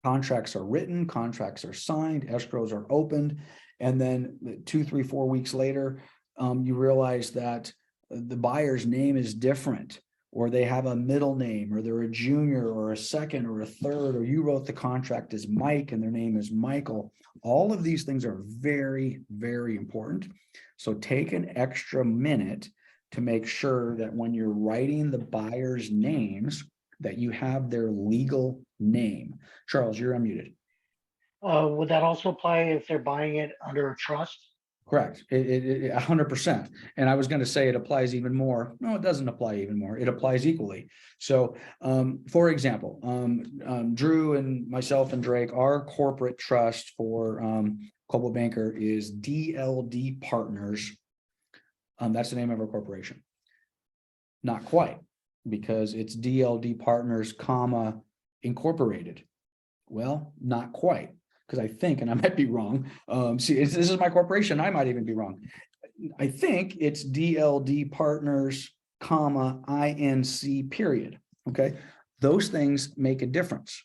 contracts are written, contracts are signed, escrows are opened, and then 2, 3, 4 weeks later, you realize that the buyer's name is different, or they have a middle name, or they're a junior or a second or a third, or you wrote the contract as Mike and their name is Michael. All of these things are very, very important. So take an extra minute to make sure that when you're writing the buyer's names, that you have their legal name. Charles, you're unmuted. Would that also apply if they're buying it under a trust? Correct. It 100%. And I was going to say it applies even more. No, it doesn't apply even more. It applies equally. So, for example, Drew and myself and Drake, our corporate trust for Coldwell Banker is DLD Partners. That's the name of our corporation. Not quite, because it's DLD Partners, comma, Incorporated. Well, not quite. Because I think, and I might be wrong. See, this is my corporation. I might even be wrong. I think it's DLD Partners, comma, INC, period. Okay. Those things make a difference.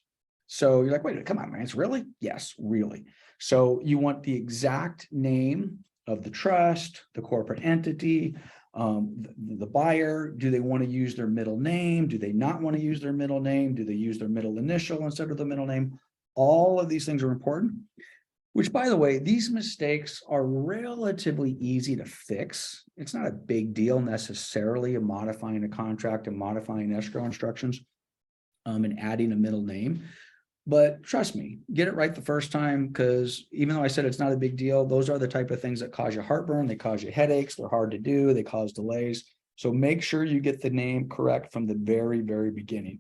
So you're like, wait, come on, man. It's really? Yes, really. So you want the exact name of the trust, the corporate entity, the buyer. Do they want to use their middle name? Do they not want to use their middle name? Do they use their middle initial instead of the middle name? All of these things are important, which, by the way, these mistakes are relatively easy to fix. It's not a big deal necessarily of modifying a contract and modifying escrow instructions and adding a middle name. But trust me, get it right the first time, because even though I said it's not a big deal, those are the type of things that cause you heartburn. They cause you headaches. They're hard to do. They cause delays. So make sure you get the name correct from the very, very beginning.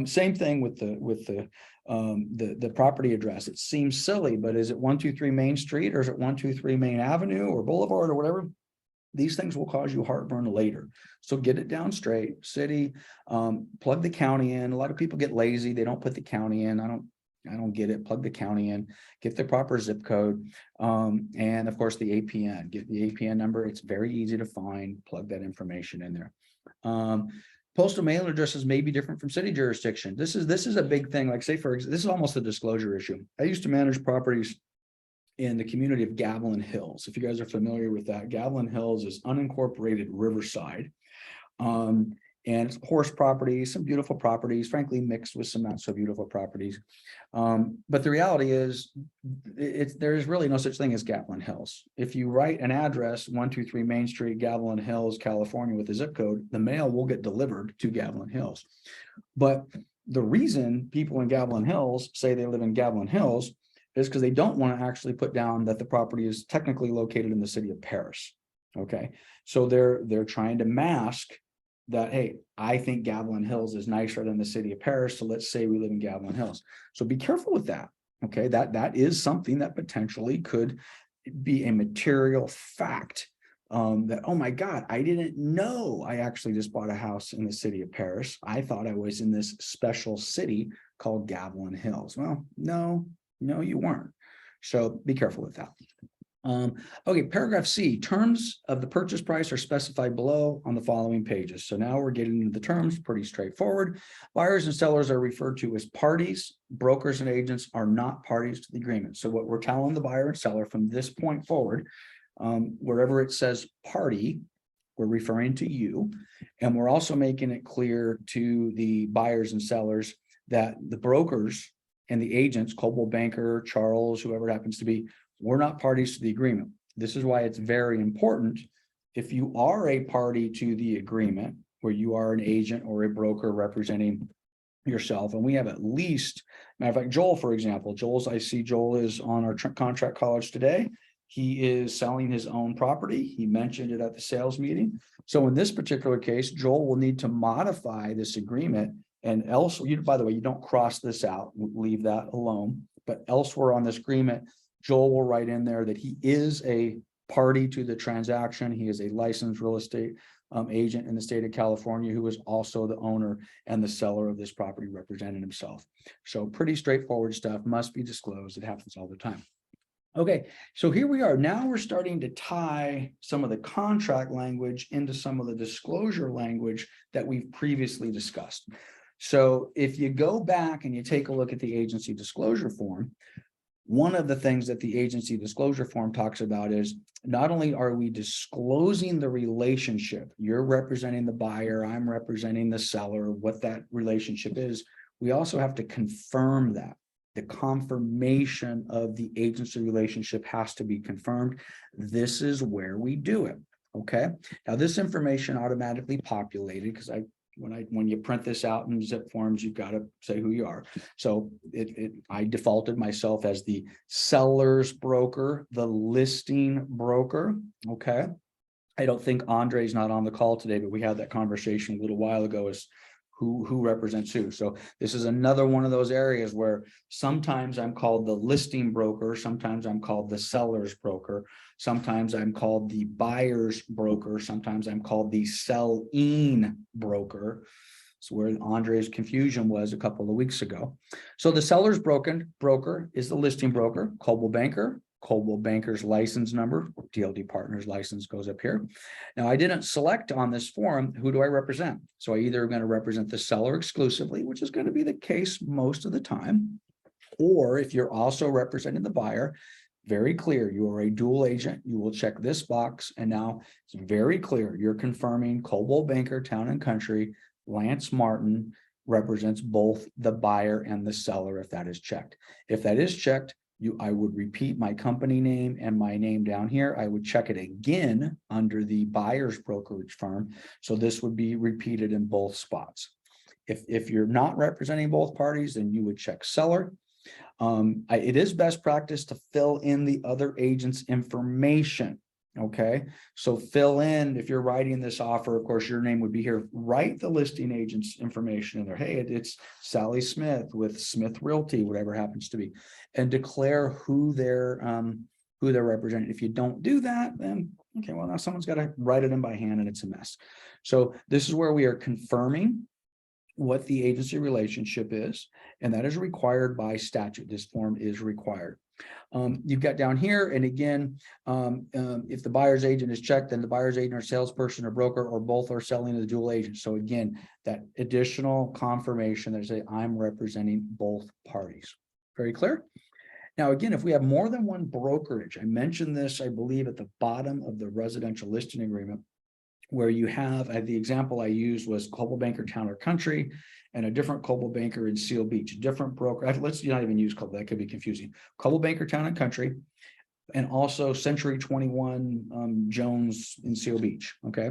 Same thing with the property address. It seems silly, but is it 123 Main Street, or is it 123 Main Avenue or Boulevard or whatever? These things will cause you heartburn later. So get it down straight. City, plug the county in. A lot of people get lazy. They don't put the county in. I don't get it. Plug the county in, get the proper zip code. And of course the APN, get the APN number. It's very easy to find, plug that information in there. Postal mailing addresses may be different from city jurisdiction. This is a big thing. Like, say, for example, this is almost a disclosure issue. I used to manage properties in the community of Gavilan Hills. If you guys are familiar with that, Gavilan Hills is unincorporated Riverside. And it's horse properties, some beautiful properties, frankly, mixed with some not so beautiful properties. But the reality is, there's really no such thing as Gavilan Hills. If you write an address, 123 Main Street, Gavilan Hills, California, with a zip code, the mail will get delivered to Gavilan Hills. But the reason people in Gavilan Hills say they live in Gavilan Hills is because they don't want to actually put down that the property is technically located in the city of Paris. Okay, so they're trying to mask that, hey, I think Gavilan Hills is nicer than the city of Paris, so let's say we live in Gavilan Hills. So be careful with that. Okay, that is something that potentially could be a material fact. That, oh my God, I didn't know I actually just bought a house in the city of Paris. I thought I was in this special city called Gavilan Hills. Well, no, you weren't. So be careful with that. Okay, paragraph C, terms of the purchase price are specified below on the following pages. So now we're getting into the terms, pretty straightforward. Buyers and sellers are referred to as parties. Brokers and agents are not parties to the agreement. So what we're telling the buyer and seller from this point forward, wherever it says party, we're referring to you. And we're also making it clear to the buyers and sellers that the brokers and the agents, Coldwell Banker, Charles, whoever it happens to be, we're not parties to the agreement. This is why it's very important. If you are a party to the agreement, where you are an agent or a broker representing yourself, and we have at least, matter of fact, Joel, for example, I see Joel is on our contract college today. He is selling his own property. He mentioned it at the sales meeting. So in this particular case, Joel will need to modify this agreement, and else, by the way, you don't cross this out, leave that alone. But elsewhere on this agreement, Joel will write in there that he is a party to the transaction. He is a licensed real estate agent in the state of California who is also the owner and the seller of this property, representing himself. So pretty straightforward stuff, must be disclosed. It happens all the time. Okay, so here we are. Now we're starting to tie some of the contract language into some of the disclosure language that we've previously discussed. So if you go back and you take a look at the agency disclosure form, one of the things that the agency disclosure form talks about is not only are we disclosing the relationship, you're representing the buyer, I'm representing the seller, what that relationship is, we also have to confirm that. The confirmation of the agency relationship has to be confirmed. This is where we do it. Okay. Now this information automatically populated because when you print this out in zip forms, you've got to say who you are. So I defaulted myself as the seller's broker, the listing broker. Okay. I don't think Andre's not on the call today, but we had that conversation a little while ago as who represents who. So this is another one of those areas where sometimes I'm called the listing broker, sometimes I'm called the seller's broker, sometimes I'm called the buyer's broker, sometimes I'm called the selling broker. It's where Andre's confusion was a couple of weeks ago. So the seller's broker is the listing broker, Coldwell Banker. Coldwell Banker's license number, DLD Partners license goes up here. Now I didn't select on this form, who do I represent? So I either am going to represent the seller exclusively, which is going to be the case most of the time. Or if you're also representing the buyer, very clear, you are a dual agent, you will check this box. And now it's very clear, you're confirming Coldwell Banker Town and Country, Lance Martin represents both the buyer and the seller if that is checked. If that is checked, I would repeat my company name and my name down here. I would check it again under the buyer's brokerage firm. So this would be repeated in both spots. If you're not representing both parties, then you would check seller. It is best practice to fill in the other agent's information. Okay, so fill in, if you're writing this offer, of course, your name would be here. Write the listing agent's information in there. Hey, it's Sally Smith with Smith Realty, whatever happens to be, and declare who they're representing. If you don't do that, then okay, well, now someone's got to write it in by hand and it's a mess. So this is where we are confirming what the agency relationship is, and that is required by statute. This form is required. You've got down here, and again, if the buyer's agent is checked, then the buyer's agent or salesperson or broker or both are selling to the dual agent. So again, that additional confirmation that say I'm representing both parties. Very clear. Now, again, if we have more than one brokerage, I mentioned this, I believe, at the bottom of the residential listing agreement, where you have, the example I used was Coldwell Banker Town or Country and a different Coldwell Banker in Seal Beach, different broker. Let's not even use Coldwell, that could be confusing. Coldwell Banker Town and Country, and also Century 21 Jones in Seal Beach, okay?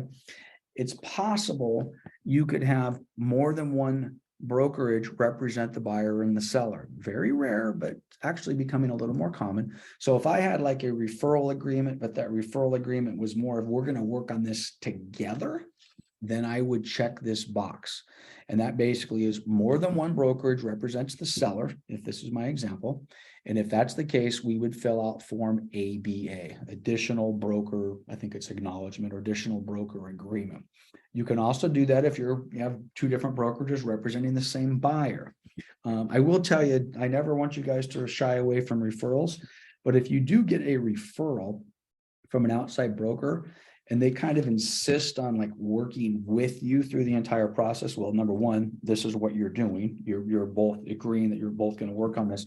It's possible you could have more than one brokerage represent the buyer and the seller. Very rare, but actually becoming a little more common. So if I had like a referral agreement, but that referral agreement was more of, we're going to work on this together, then I would check this box. And that basically is more than one brokerage represents the seller, if this is my example. And if that's the case, we would fill out form ABA, additional broker, I think it's acknowledgement or additional broker agreement. You can also do that if you have two different brokerages representing the same buyer. I will tell you, I never want you guys to shy away from referrals, but if you do get a referral from an outside broker and they kind of insist on like working with you through the entire process, well, number one, this is what you're doing. You're both agreeing that you're both going to work on this.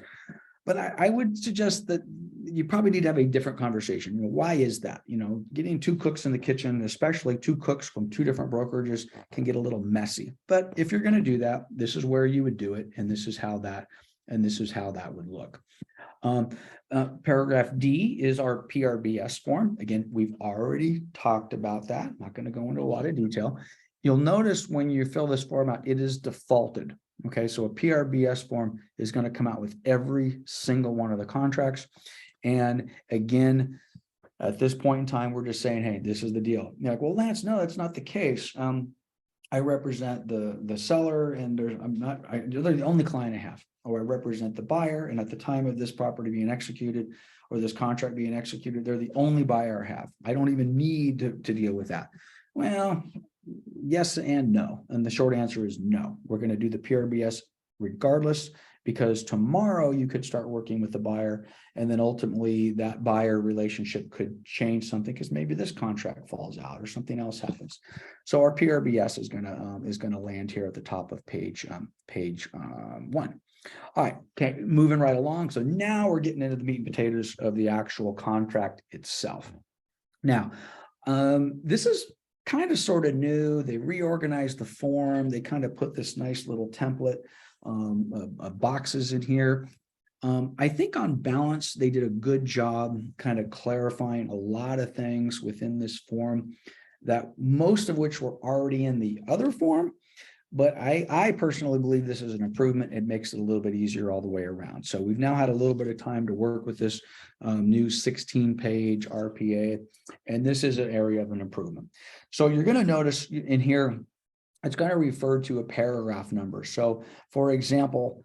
But I would suggest that you probably need to have a different conversation. You know, why is that? You know, getting two cooks in the kitchen, especially two cooks from two different brokerages, can get a little messy. But if you're going to do that, this is where you would do it, and this is how that would look. Paragraph D is our PRBS form. Again, we've already talked about that. Not going to go into a lot of detail. You'll notice when you fill this form out, it is defaulted. Okay, so a PRBS form is going to come out with every single one of the contracts. And again, at this point in time, we're just saying, hey, this is the deal. You're like, well, Lance, no, that's not the case. I represent the seller, and they're the only client I have, or I represent the buyer. And at the time of this property being executed or this contract being executed, they're the only buyer I have. I don't even need to deal with that. Well, yes and no. And the short answer is no. We're going to do the PRBS regardless, because tomorrow you could start working with the buyer, and then ultimately that buyer relationship could change something because maybe this contract falls out or something else happens. So our PRBS is going to land here at the top of page 1. All right, okay, moving right along. So now we're getting into the meat and potatoes of the actual contract itself. Now, this is kind of sort of new. They reorganized the form. They kind of put this nice little template of boxes in here. I think on balance, they did a good job kind of clarifying a lot of things within this form, that most of which were already in the other form. But I personally believe this is an improvement. It makes it a little bit easier all the way around. So we've now had a little bit of time to work with this new 16-page RPA, and this is an area of an improvement. So you're going to notice in here, it's going to refer to a paragraph number. So for example,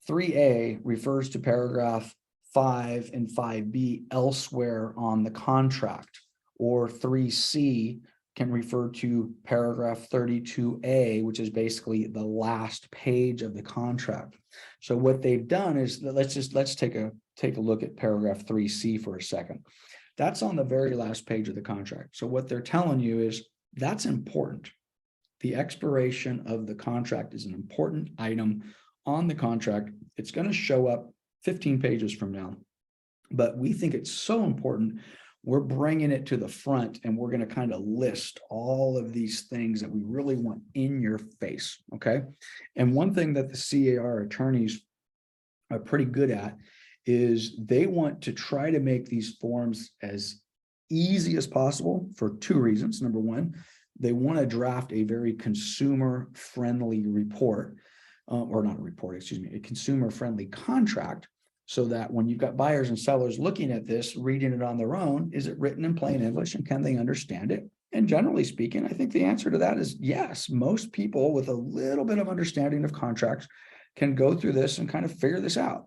3A refers to paragraph 5 and 5B elsewhere on the contract, or 3C can refer to paragraph 32A, which is basically the last page of the contract. So what they've done is, let's take a look at paragraph 3C for a second. That's on the very last page of the contract. So what they're telling you is that's important. The expiration of the contract is an important item on the contract. It's going to show up 15 pages from now, but we think it's so important, we're bringing it to the front, and we're going to kind of list all of these things that we really want in your face. Okay. And one thing that the CAR attorneys are pretty good at is they want to try to make these forms as easy as possible for two reasons. Number one, they want to draft a very consumer-friendly report, or not a report, excuse me, a consumer-friendly contract, so that when you've got buyers and sellers looking at this, reading it on their own, is it written in plain English and can they understand it? And generally speaking, I think the answer to that is yes. Most people with a little bit of understanding of contracts can go through this and kind of figure this out.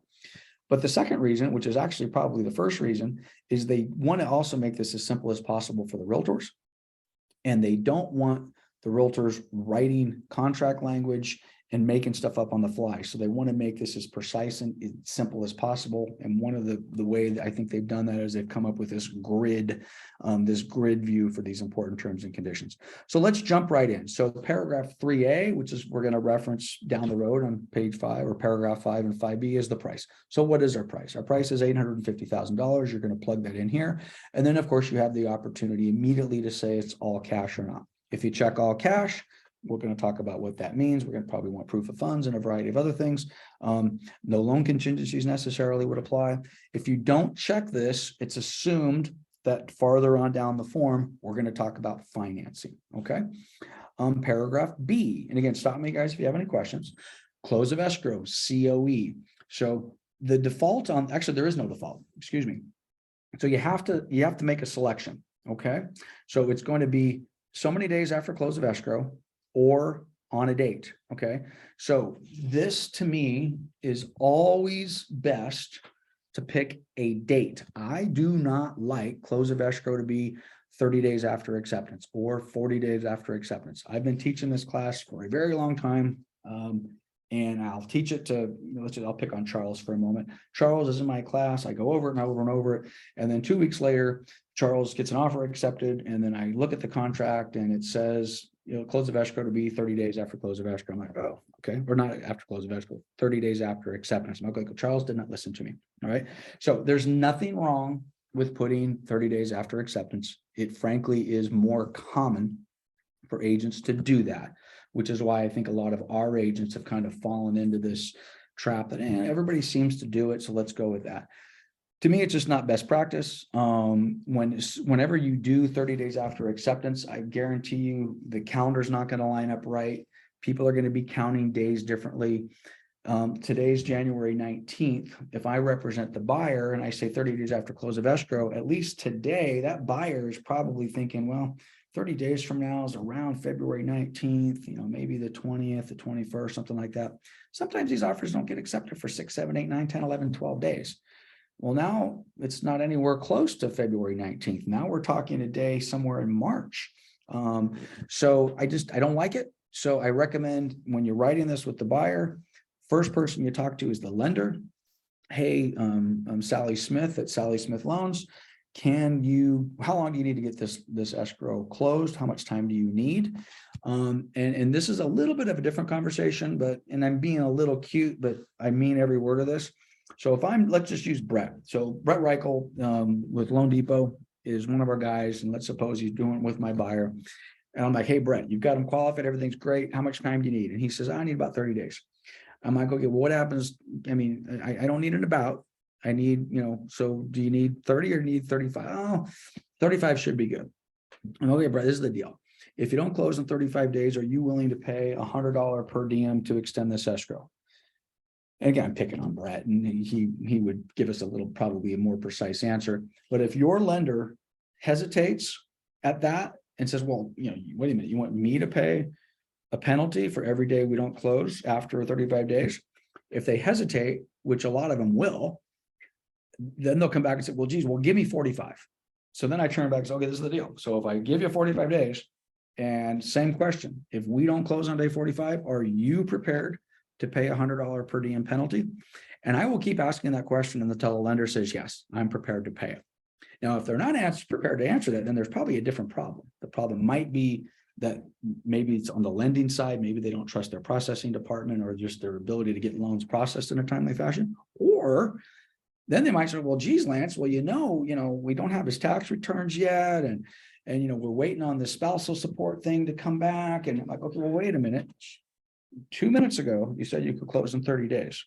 But the second reason, which is actually probably the first reason, is they want to also make this as simple as possible for the realtors. And they don't want the realtors writing contract language and making stuff up on the fly. So they want to make this as precise and as simple as possible. And one of the way that I think they've done that is they've come up with this grid view for these important terms and conditions. So let's jump right in. So paragraph 3A, which is we're going to reference down the road on page 5, or paragraph 5 and 5B, is the price. So what is our price? Our price is $850,000. You're going to plug that in here. And then of course you have the opportunity immediately to say it's all cash or not. If you check all cash, we're going to talk about what that means. We're going to probably want proof of funds and a variety of other things. No loan contingencies necessarily would apply. If you don't check this, it's assumed that farther on down the form, we're going to talk about financing. Okay. Paragraph B. And again, stop me guys if you have any questions. Close of escrow, COE. So the default on, actually there is no default, excuse me. So you have to make a selection. Okay. So it's going to be so many days after close of escrow, or on a date. Okay. So this to me is always best to pick a date. I do not like close of escrow to be 30 days after acceptance or 40 days after acceptance. I've been teaching this class for a very long time. And I'll teach it to, I'll pick on Charles for a moment. Charles is in my class. I go over it and over and over it. And then 2 weeks later, Charles gets an offer accepted. And then I look at the contract and it says, close of escrow to be 30 days after close of escrow. I'm like, oh, okay. Or not after close of escrow, 30 days after acceptance. I'm like, Charles did not listen to me. All right. So there's nothing wrong with putting 30 days after acceptance. It frankly is more common for agents to do that, which is why I think a lot of our agents have kind of fallen into this trap that everybody seems to do it. So let's go with that. To me, it's just not best practice. Whenever you do 30 days after acceptance, I guarantee you the calendar's not going to line up right. People are going to be counting days differently. Today's January 19th. If I represent the buyer and I say 30 days after close of escrow, at least today, that buyer is probably thinking, well, 30 days from now is around February 19th, maybe the 20th, the 21st, something like that. Sometimes these offers don't get accepted for 6, 7, 8, 9, 10, 11, 12 days. Well, now it's not anywhere close to February 19th. Now we're talking a day somewhere in March. So I don't like it. So I recommend when you're writing this with the buyer, first person you talk to is the lender. Hey, I'm Sally Smith at Sally Smith Loans. How long do you need to get this escrow closed? How much time do you need? And this is a little bit of a different conversation, and I'm being a little cute, but I mean every word of this. So let's just use Brett. So Brett Reichel with Loan Depot is one of our guys. And let's suppose he's doing it with my buyer. And I'm like, hey, Brett, you've got him qualified. Everything's great. How much time do you need? And he says, I need about 30 days. I'm like, okay, well, what happens? I mean, I don't need an about. I need, so do you need 30 or do you need 35? Oh, 35 should be good. And okay, Brett, this is the deal. If you don't close in 35 days, are you willing to pay $100 per diem to extend this escrow? And again, I'm picking on Brett, and he would give us probably a more precise answer. But if your lender hesitates at that and says, well, wait a minute, you want me to pay a penalty for every day we don't close after 35 days? If they hesitate, which a lot of them will, then they'll come back and say, well, geez, give me 45. So then I turn back and say, okay, this is the deal. So if I give you 45 days, and same question, if we don't close on day 45, are you prepared to pay $100 per diem penalty? And I will keep asking that question until the lender says, yes, I'm prepared to pay it. Now, if they're not prepared to answer that, then there's probably a different problem. The problem might be that maybe it's on the lending side. Maybe they don't trust their processing department or just their ability to get loans processed in a timely fashion. Or then they might say, well, geez, Lance, well, we don't have his tax returns yet. And we're waiting on the spousal support thing to come back. And I'm like, okay, well, wait a minute. 2 minutes ago, you said you could close in 30 days.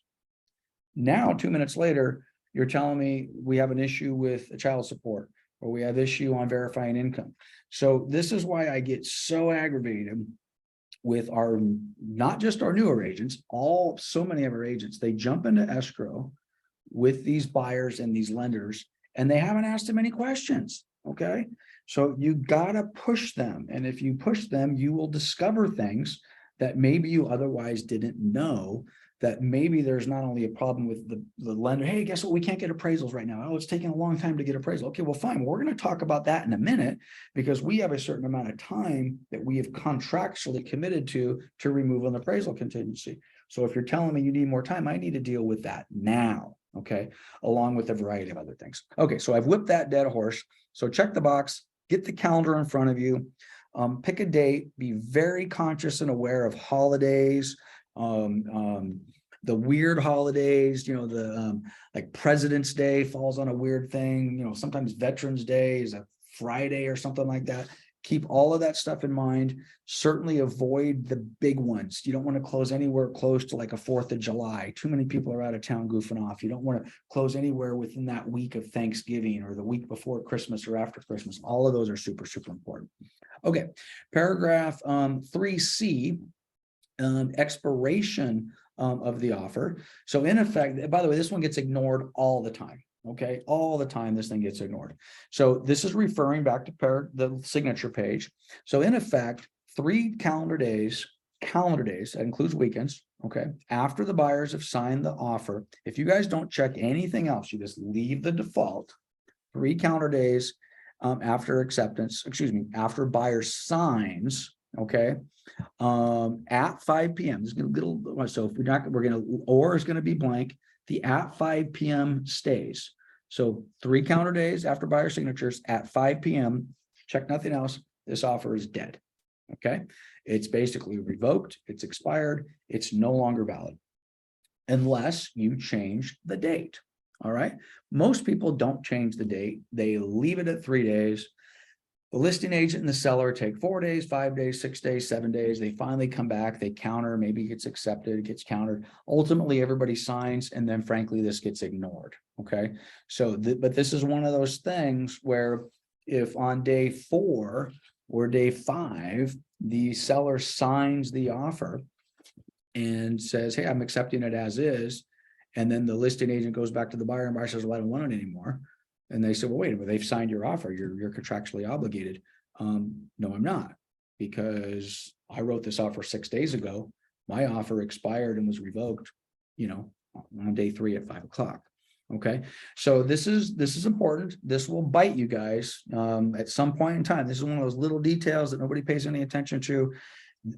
Now, 2 minutes later, you're telling me we have an issue with child support, or we have issue on verifying income. So this is why I get so aggravated with not just our newer agents, so many of our agents, they jump into escrow with these buyers and these lenders, and they haven't asked them any questions. Okay. So you got to push them. And if you push them, you will discover things that maybe you otherwise didn't know that maybe there's not only a problem with the lender, hey, guess what? We can't get appraisals right now. Oh, it's taking a long time to get appraisal. Okay, well, fine. We're going to talk about that in a minute because we have a certain amount of time that we have contractually committed to remove an appraisal contingency. So if you're telling me you need more time, I need to deal with that now. Okay, along with a variety of other things. Okay, so I've whipped that dead horse. So check the box, get the calendar in front of you, pick a date, be very conscious and aware of holidays, the weird holidays, you know, the like President's Day falls on a weird thing, you know, sometimes Veterans Day is a Friday or something like that. Keep all of that stuff in mind. Certainly avoid the big ones. You don't want to close anywhere close to like a 4th of July. Too many people are out of town goofing off. You don't want to close anywhere within that week of Thanksgiving or the week before Christmas or after Christmas. All of those are super, super important. Okay, paragraph 3C, expiration of the offer. So in effect, by the way, this one gets ignored all the time. Okay, all the time this thing gets ignored. So this is referring back to the signature page. So in effect, 3 calendar days, that includes weekends, okay, after the buyers have signed the offer, if you guys don't check anything else, you just leave the default, 3 calendar days after acceptance, after buyer signs, okay, at 5 p.m. This is going to so if we're going to, or is going to be blank. The at 5 p.m. stays. So 3 calendar days after buyer signatures at 5 p.m. Check nothing else. This offer is dead. Okay. It's basically revoked. It's expired. It's no longer valid unless you change the date. All right. Most people don't change the date. They leave it at 3 days. The listing agent and the seller take 4 days, 5 days, 6 days, 7 days. They finally come back, they counter, maybe it gets accepted, it gets countered. Ultimately, everybody signs, and then frankly, this gets ignored. Okay. So, but this is one of those things where if on day 4 or day 5, the seller signs the offer and says, hey, I'm accepting it as is. And then the listing agent goes back to the buyer and buyer says, well, I don't want it anymore. And they said, well, wait a minute, they've signed your offer. You're contractually obligated. No, I'm not, because I wrote this offer 6 days ago. My offer expired and was revoked, you know, on day 3 at 5 o'clock. Okay. So this is important. This will bite you guys at some point in time. This is one of those little details that nobody pays any attention to.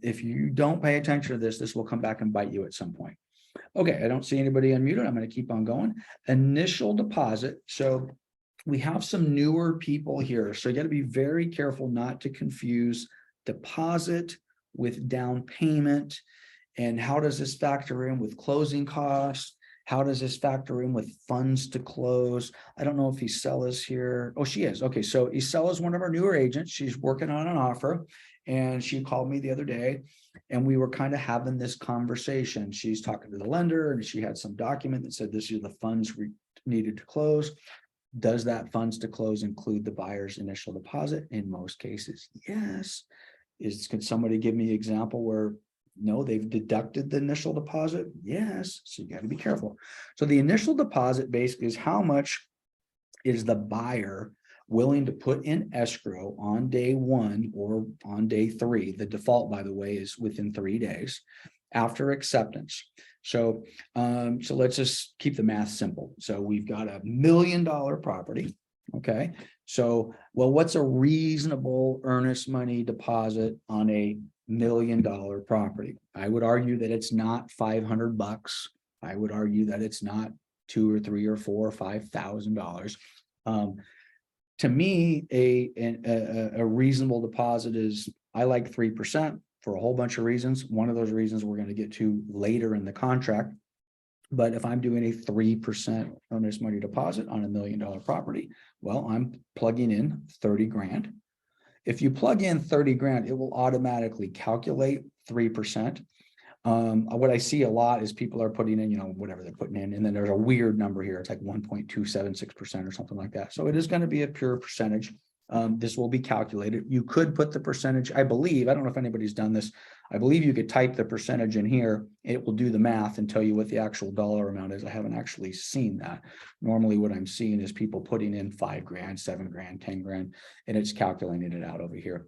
If you don't pay attention to this, this will come back and bite you at some point. Okay. I don't see anybody unmuted. I'm going to keep on going. Initial deposit. So we have some newer people here, so you got to be very careful not to confuse deposit with down payment. And how does this factor in with closing costs? How does this factor in with funds to close? I don't know if Isela's here. Oh, she is. Okay, so Isela is one of our newer agents. She's working on an offer, and she called me the other day, and we were kind of having this conversation. She's talking to the lender, and she had some document that said this is the funds needed to close. Does that funds to close include the buyer's initial deposit? In most cases, yes. Can somebody give me an example where no, they've deducted the initial deposit? Yes. So you got to be careful. So the initial deposit basically is how much is the buyer willing to put in escrow on day 1 or on day 3. The default, by the way, is within 3 days after acceptance. So, so let's just keep the math simple. So we've got $1 million property. Okay. So, well, what's a reasonable earnest money deposit on a $1 million property? I would argue that it's not $500. I would argue that it's not $2,000 or $3,000 or $4,000 or $5,000. To me, a reasonable deposit is, I like 3%. For a whole bunch of reasons. One of those reasons we're going to get to later in the contract. But if I'm doing a 3% earnest money deposit on $1 million property, well, I'm plugging in 30 grand. If you plug in 30 grand, it will automatically calculate 3%. What I see a lot is people are putting in, you know, whatever they're putting in, and then there's a weird number here. It's like 1.276% or something like that. So it is going to be a pure percentage. This will be calculated. You could put the percentage, I believe, I don't know if anybody's done this. I believe you could type the percentage in here. It will do the math and tell you what the actual dollar amount is. I haven't actually seen that. Normally what I'm seeing is people putting in 5 grand, 7 grand, 10 grand, and it's calculating it out over here.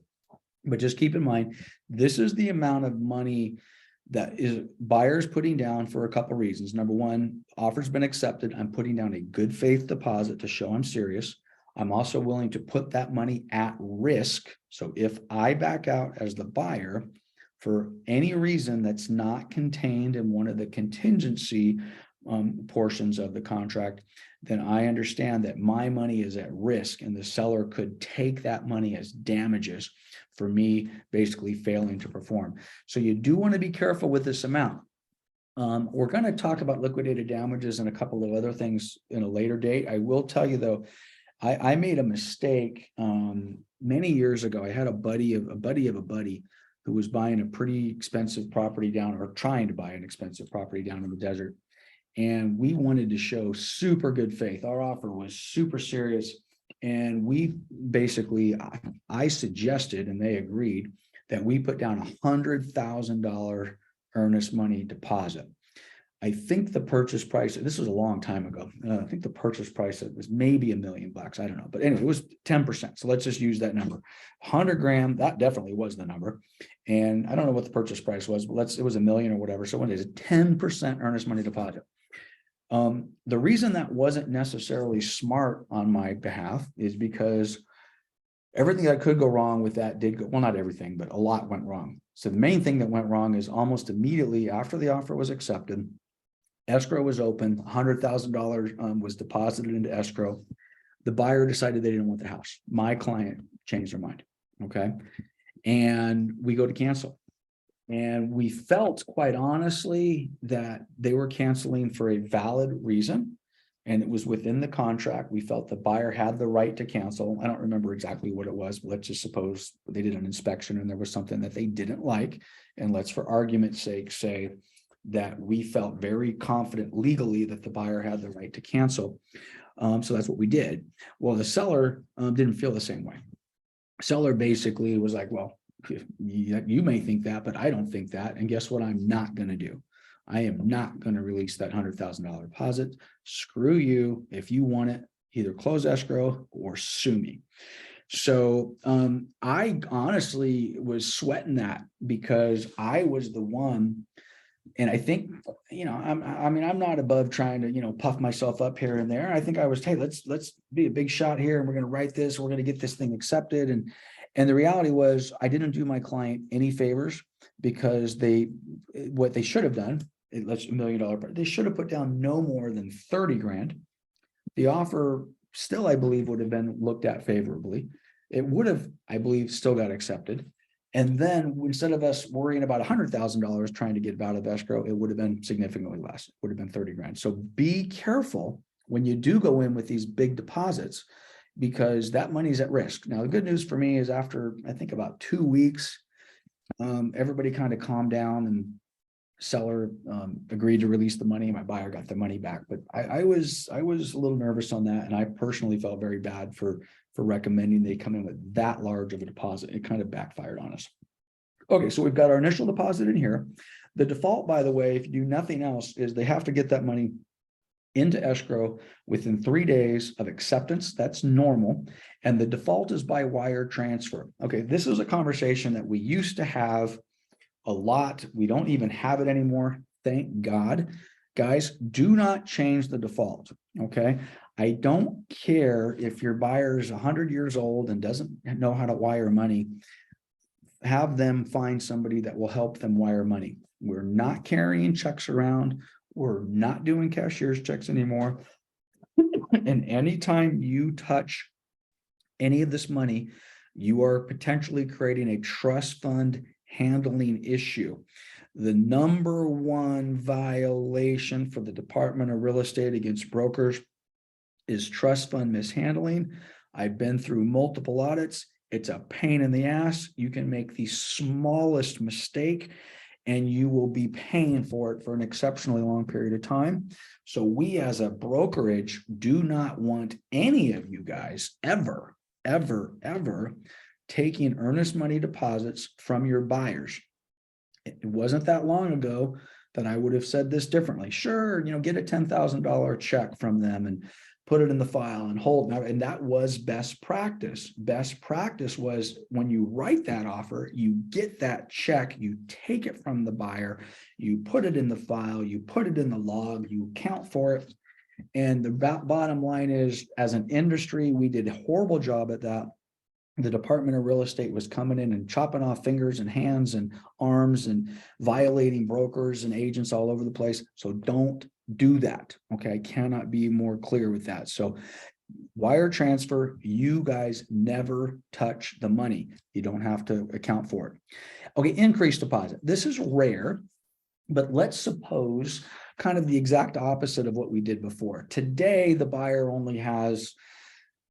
But just keep in mind, this is the amount of money that is buyers putting down for a couple reasons. Number one, offer's been accepted. I'm putting down a good faith deposit to show I'm serious. I'm also willing to put that money at risk. So if I back out as the buyer for any reason that's not contained in one of the contingency portions of the contract, then I understand that my money is at risk and the seller could take that money as damages for me basically failing to perform. So you do want to be careful with this amount. We're going to talk about liquidated damages and a couple of other things in a later date. I will tell you though, I made a mistake many years ago. I had a buddy of a buddy who was buying a pretty expensive property down, or trying to buy an expensive property down in the desert. And we wanted to show super good faith. Our offer was super serious. And we basically, I suggested, and they agreed, that we put down $100,000 earnest money deposit. I think the purchase price, this was a long time ago. I think the purchase price was maybe $1 million. I don't know. But anyway, it was 10%. So let's just use that number. 100 grand, that definitely was the number. And I don't know what the purchase price was, but it was $1 million or whatever. So when it is a 10% earnest money deposit. The reason that wasn't necessarily smart on my behalf is because everything that could go wrong with that did go, well, not everything, but a lot went wrong. So the main thing that went wrong is almost immediately after the offer was accepted, escrow was open, $100,000 was deposited into escrow. The buyer decided they didn't want the house. My client changed their mind. Okay. And we go to cancel. And we felt, quite honestly, that they were canceling for a valid reason. And it was within the contract. We felt the buyer had the right to cancel. I don't remember exactly what it was, but let's just suppose they did an inspection and there was something that they didn't like. And let's, for argument's sake, say that we felt very confident legally that the buyer had the right to cancel. So that's what we did. Well, the seller didn't feel the same way. Seller basically was like, well, you may think that, but I don't think that. And guess what? I'm not going to do. I am not going to release that $100,000 deposit. Screw you. If you want it, either close escrow or sue me. So I honestly was sweating that because I was the one. And I think, I'm not above trying to, puff myself up here and there. I think I was, hey, let's be a big shot here and we're going to write this. We're going to get this thing accepted. And the reality was I didn't do my client any favors because what they should have done, let's $1 million, they should have put down no more than 30 grand. The offer still, I believe, would have been looked at favorably. It would have, I believe, still got accepted. And then instead of us worrying about $100,000 trying to get it out of escrow, it would have been significantly less. It would have been 30 grand. So be careful when you do go in with these big deposits, because that money's at risk. Now, the good news for me is after, I think, about 2 weeks, everybody kind of calmed down and seller agreed to release the money. My buyer got the money back, but I was a little nervous on that. And I personally felt very bad for recommending they come in with that large of a deposit. It kind of backfired on us. Okay, so we've got our initial deposit in here. The default, by the way, if you do nothing else, is they have to get that money into escrow within 3 days of acceptance. That's normal. And the default is by wire transfer. Okay, this is a conversation that we used to have a lot. We don't even have it anymore. Thank God. Guys, do not change the default. Okay. I don't care if your buyer is 100 years old and doesn't know how to wire money. Have them find somebody that will help them wire money. We're not carrying checks around. We're not doing cashier's checks anymore. And anytime you touch any of this money, you are potentially creating a trust fund handling issue. The number one violation for the Department of Real Estate against brokers is trust fund mishandling. I've been through multiple audits. It's a pain in the ass. You can make the smallest mistake and you will be paying for it for an exceptionally long period of time. So we as a brokerage do not want any of you guys ever taking earnest money deposits from your buyers. It wasn't that long ago that I would have said this differently. Sure, get a $10,000 check from them and put it in the file and hold. And that was best practice. Best practice was when you write that offer, you get that check, you take it from the buyer, you put it in the file, you put it in the log, you account for it. And the bottom line is, as an industry, we did a horrible job at that. The Department of Real Estate was coming in and chopping off fingers and hands and arms and violating brokers and agents all over the place. So don't do that. Okay, I cannot be more clear with that. So wire transfer, you guys never touch the money. You don't have to account for it. Okay, increased deposit. This is rare, but let's suppose kind of the exact opposite of what we did before. Today, the buyer only has,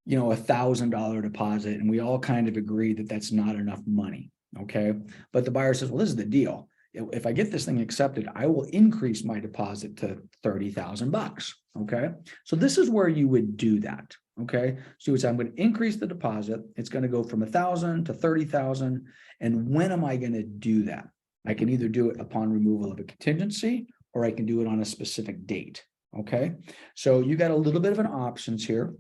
you know, $1,000 deposit, and we all kind of agree that that's not enough money. Okay, but the buyer says, well, this is the deal. If I get this thing accepted, I will increase my deposit to $30,000. Okay, so this is where you would do that. Okay, so you would say, I'm going to increase the deposit. It's going to go from 1,000 to 30,000. And when am I going to do that? I can either do it upon removal of a contingency, or I can do it on a specific date. Okay, so you got a little bit of an options here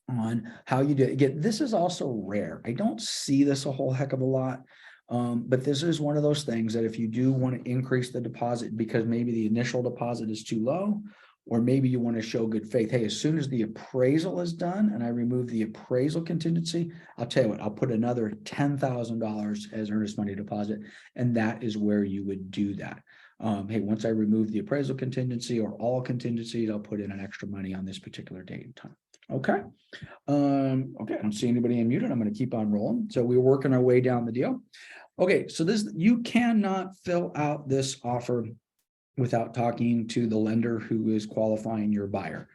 on how you do it. Again, this is also rare. I don't see this a whole heck of a lot. But this is one of those things that if you do want to increase the deposit because maybe the initial deposit is too low, or maybe you want to show good faith, hey, as soon as the appraisal is done and I remove the appraisal contingency, I'll tell you what, I'll put another $10,000 as earnest money deposit. And that is where you would do that. Hey, once I remove the appraisal contingency or all contingencies, I'll put in an extra money on this particular date and time. Okay. Okay, I don't see anybody unmuted. I'm going to keep on rolling. So we're working our way down the deal. Okay, so this, you cannot fill out this offer without talking to the lender who is qualifying your buyer.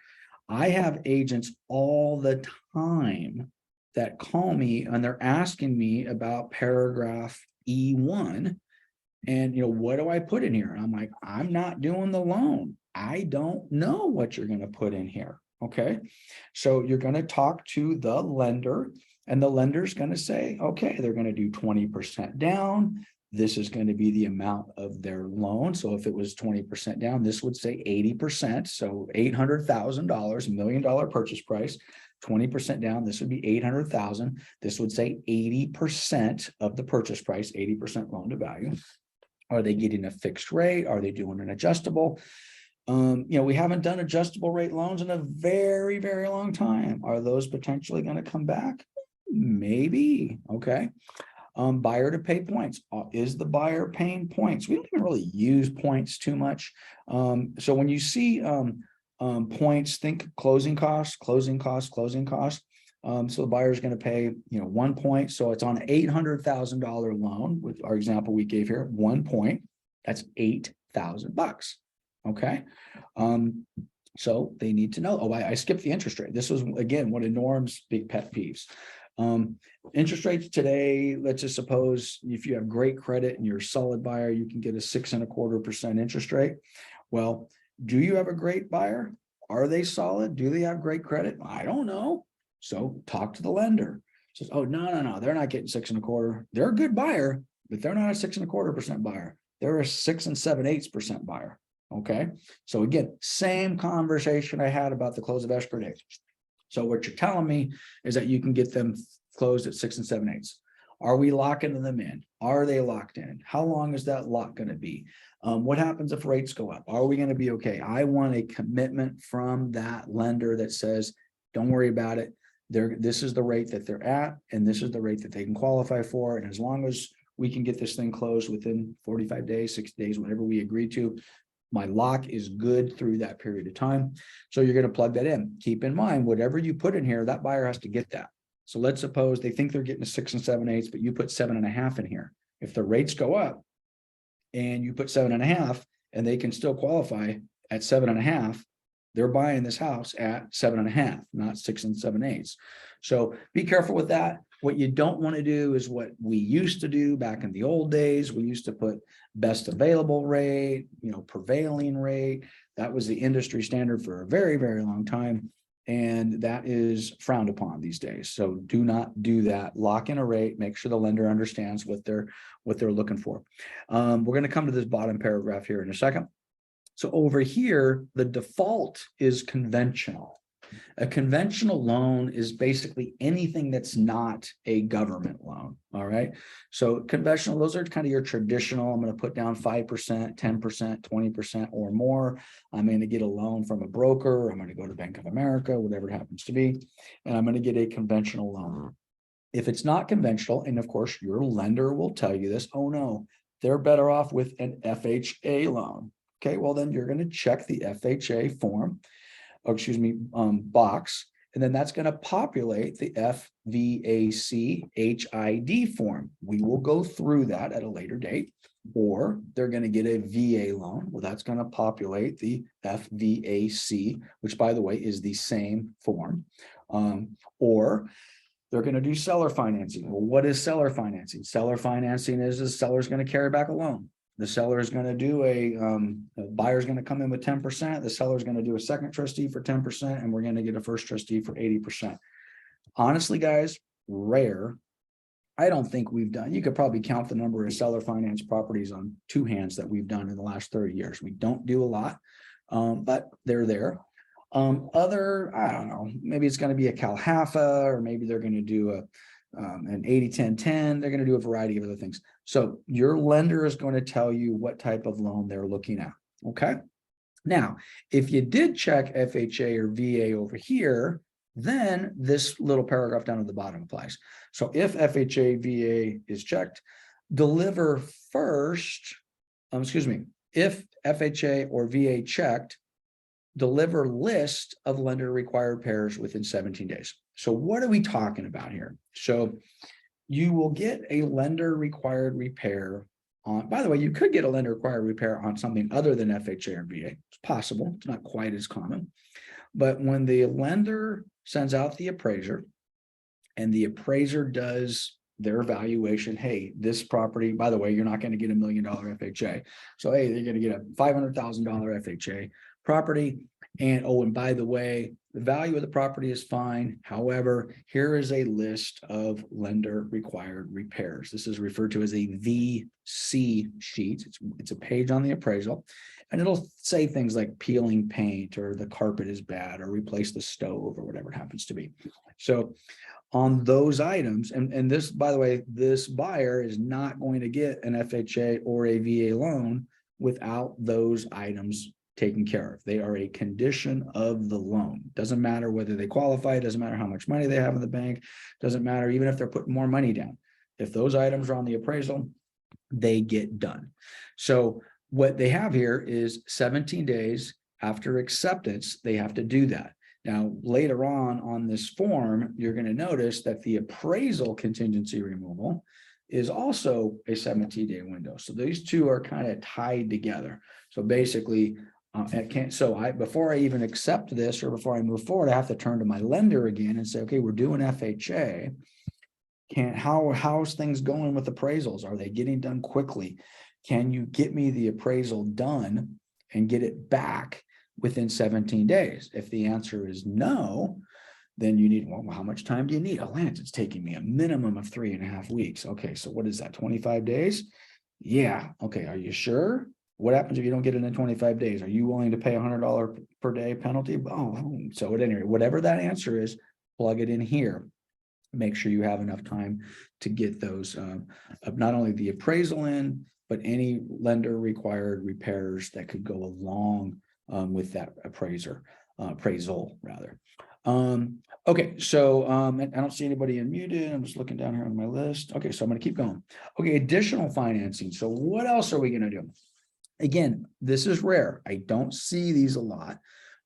I have agents all the time that call me and they're asking me about paragraph E1. And, you know, what do I put in here? And I'm like, I'm not doing the loan. I don't know what you're going to put in here. Okay, so you're going to talk to the lender, and the lender's going to say, okay, they're going to do 20% down. This is going to be the amount of their loan. So if it was 20% down, this would say 80%. So $800,000, $1 million purchase price, 20% down, this would be 800,000. This would say 80% of the purchase price, 80% loan to value. Are they getting a fixed rate? Are they doing an adjustable? You know, we haven't done adjustable rate loans in a very, very long time. Are those potentially going to come back? Maybe. Okay. Buyer to pay points. Is the buyer paying points? We don't even really use points too much. So when you see points, think closing costs. So the buyer is going to pay, you know, 1 point. So it's on an $800,000 loan with our example we gave here, 1 point. That's $8,000. Okay. So they need to know, oh, I skipped the interest rate. This was, again, one of Norm's big pet peeves. Interest rates today, let's just suppose if you have great credit and you're a solid buyer, you can get a 6.25% interest rate. Well, do you have a great buyer? Are they solid? Do they have great credit? I don't know. So talk to the lender. Says, oh, no, they're not getting 6.25. They're a good buyer, but they're not a 6.25% buyer. They're a 6 7/8% buyer. Okay. So again, same conversation I had about the close of escrow date. So what you're telling me is that you can get them closed at 6 7/8. Are we locking them in? Are they locked in? How long is that lock going to be? What happens if rates go up? Are we going to be okay? I want a commitment from that lender that says, don't worry about it. This is the rate that they're at, and this is the rate that they can qualify for. And as long as we can get this thing closed within 45 days, 60 days, whatever we agree to, my lock is good through that period of time. So you're going to plug that in. Keep in mind, whatever you put in here, that buyer has to get that. So let's suppose they think they're getting a 6 7/8, but you put 7.5 in here. If the rates go up and you put 7.5 and they can still qualify at 7.5, they're buying this house at 7.5, not 6 7/8. So be careful with that. What you don't want to do is what we used to do back in the old days. We used to put best available rate, you know, prevailing rate. That was the industry standard for a very, very long time. And that is frowned upon these days. So do not do that. Lock in a rate, make sure the lender understands what they're looking for. We're going to come to this bottom paragraph here in a second. So over here, the default is conventional. A conventional loan is basically anything that's not a government loan, all right? So conventional, those are kind of your traditional, I'm going to put down 5%, 10%, 20% or more. I'm going to get a loan from a broker, I'm going to go to Bank of America, whatever it happens to be, and I'm going to get a conventional loan. If it's not conventional, and of course your lender will tell you this, oh no, they're better off with an FHA loan. Okay, well then you're going to check the FHA form, or excuse me, box, and then that's going to populate the FVAC HID form. We will go through that at a later date, or they're going to get a VA loan. Well, that's going to populate the FVAC, which by the way is the same form, or they're going to do seller financing. Well, what is seller financing? Seller financing is the seller's going to carry back a loan. The seller is going to do the buyer's going to come in with 10%. The seller is going to do a second trustee for 10%, and we're going to get a first trustee for 80%. Honestly, guys, rare. I don't think we've done, you could probably count the number of seller finance properties on two hands that we've done in the last 30 years. We don't do a lot, but they're there. I don't know, maybe it's going to be a CalHFA, or maybe they're going to do an 80-10-10. They're going to do a variety of other things. So your lender is going to tell you what type of loan they're looking at. Okay. Now, if you did check FHA or VA over here, then this little paragraph down at the bottom applies. So if FHA, VA is checked, deliver first, if FHA or VA checked, deliver list of lender required pairs within 17 days. So what are we talking about here? So you will get a lender required repair on, by the way, you could get a lender required repair on something other than FHA or VA. It's possible, it's not quite as common. But when the lender sends out the appraiser and the appraiser does their evaluation, hey, this property, by the way, you're not going to get $1 million FHA. So, hey, they're going to get a $500,000 FHA property. And, oh, and by the way, the value of the property is fine. However, here is a list of lender required repairs. This is referred to as a VC sheet. It's a page on the appraisal, and it'll say things like peeling paint, or the carpet is bad, or replace the stove, or whatever it happens to be. So on those items, and this, by the way, this buyer is not going to get an FHA or a VA loan without those items taken care of. They are a condition of the loan. Doesn't matter whether they qualify, doesn't matter how much money they have in the bank, doesn't matter even if they're putting more money down. If those items are on the appraisal, they get done. So what they have here is 17 days after acceptance, they have to do that. Now, later on this form, you're going to notice that the appraisal contingency removal is also a 17-day window. So these two are kind of tied together. So basically, before I even accept this, or before I move forward, I have to turn to my lender again and say, okay, we're doing FHA. How's things going with appraisals? Are they getting done quickly? Can you get me the appraisal done and get it back within 17 days? If the answer is no, then you need, well, how much time do you need? Oh, Lance, it's taking me a minimum of 3.5 weeks. Okay, so what is that, 25 days? Yeah, okay, are you sure? What happens if you don't get it in 25 days? Are you willing to pay $100 per day penalty? Oh, so at any rate, whatever that answer is, plug it in here. Make sure you have enough time to get those, not only the appraisal in, but any lender required repairs that could go along with that appraisal rather. Okay, so I don't see anybody unmuted. I'm just looking down here on my list. Okay, so I'm going to keep going. Okay, additional financing. So what else are we going to do? Again, this is rare. I don't see these a lot,